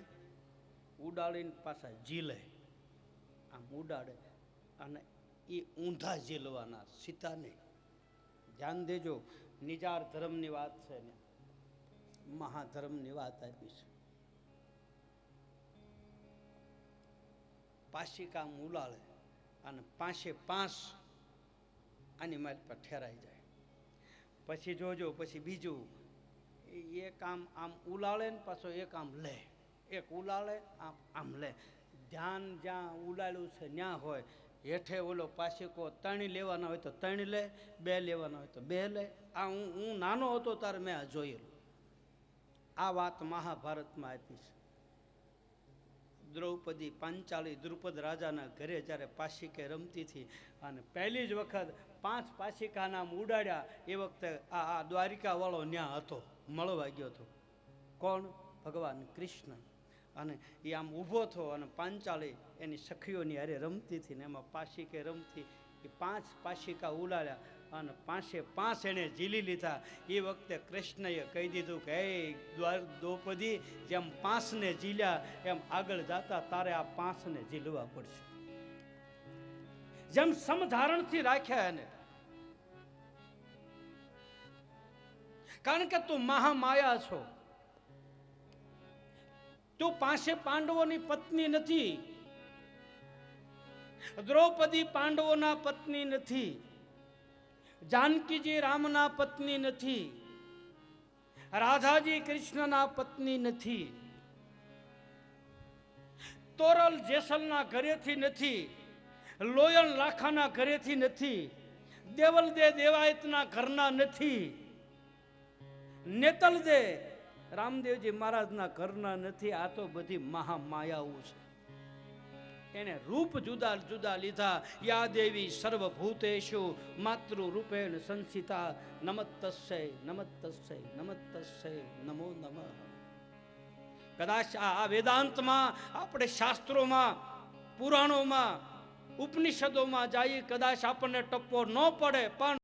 ઉડાડીને પાછા ઝીલે, આમ ઉડાડે, અને એ ઊંધા ઝીલવાના, સીતા નહીં. ધ્યાન દેજો, નિજાર ધર્મની વાત છે ને, મહાધર્મની વાત આપી છે. પાશિકા આમ ઉલાળે અને 5 આની મારી પર ઠેરાઈ જાય. પછી જોજો, પછી બીજું એક આમ ઉલાળે ને પાછો એક આમ લે, એક ઉલાળે આમ લે. ધ્યાન જ્યાં ઉલાળ્યું છે ત્યાં હોય, હેઠે ઓલો પાશિકો 3 લેવાના હોય તો 3 લે, 2 લેવાના હોય તો 2 લે. આ હું નાનો હતો ત્યારે મેં આ જોયેલું. આ વાત મહાભારતમાં આપી છે. દ્રૌપદી પાંચાળી દ્રુપદ રાજાના ઘરે જ્યારે પાશિકે રમતી હતી અને પહેલી જ વખત 5 પાશિકાના આમ ઉડાડ્યા, એ વખતે આ દ્વારિકાવાળો ન્યા હતો, મળવા ગયો હતો. કોણ? ભગવાન કૃષ્ણ. અને એ આમ ઊભો થયો અને પાંચાળી એની સખીઓની હારે રમતી હતી ને એમાં પાશિકે રમતી. એ 5 પાશિકા ઉડાડ્યા અને 5 એણે ઝીલી લીધા. એ વખતે કૃષ્ણએ કહી દીધું કે હે દ્રૌપદી, જેમ 5ને ઝીલ્યા એમ આગળ જતા તારે આ 5ને ઝીલવા પડશે. જેમ સમધારણથી રાખ્યા એને, કારણ કે તું મહામાયા છો. તું 5 પાંડવોની પત્ની નથી. દ્રૌપદી પાંડવોના પત્ની નથી. જાનકીજી રામના પત્ની નથી. રાધાજી કૃષ્ણના પત્ની નથી. તોરલ જેસલના ઘરેથી નથી. લોયણ લાખાના ઘરેથી નથી. દેવલ દે દેવાયતના ઘરના નથી. નેતલ દે રામદેવજી મહારાજના ઘરના નથી. આ તો બધી મહામાયાઓ છે. એને રૂપ જુદા જુદા લીધા. યા દેવી સર્વભૂતેષુ માતૃ રૂપેણ સંસ્થિતા નમસ્તસ્ય નમસ્તસ્ય નમસ્તસ્ય નમો નમઃ. કદાચ આ વેદાંતમાં, આપણે શાસ્ત્રોમાં, પુરાણોમાં, ઉપનિષદોમાં જઈએ, કદાચ આપણને ટપ્પો ન પડે, પણ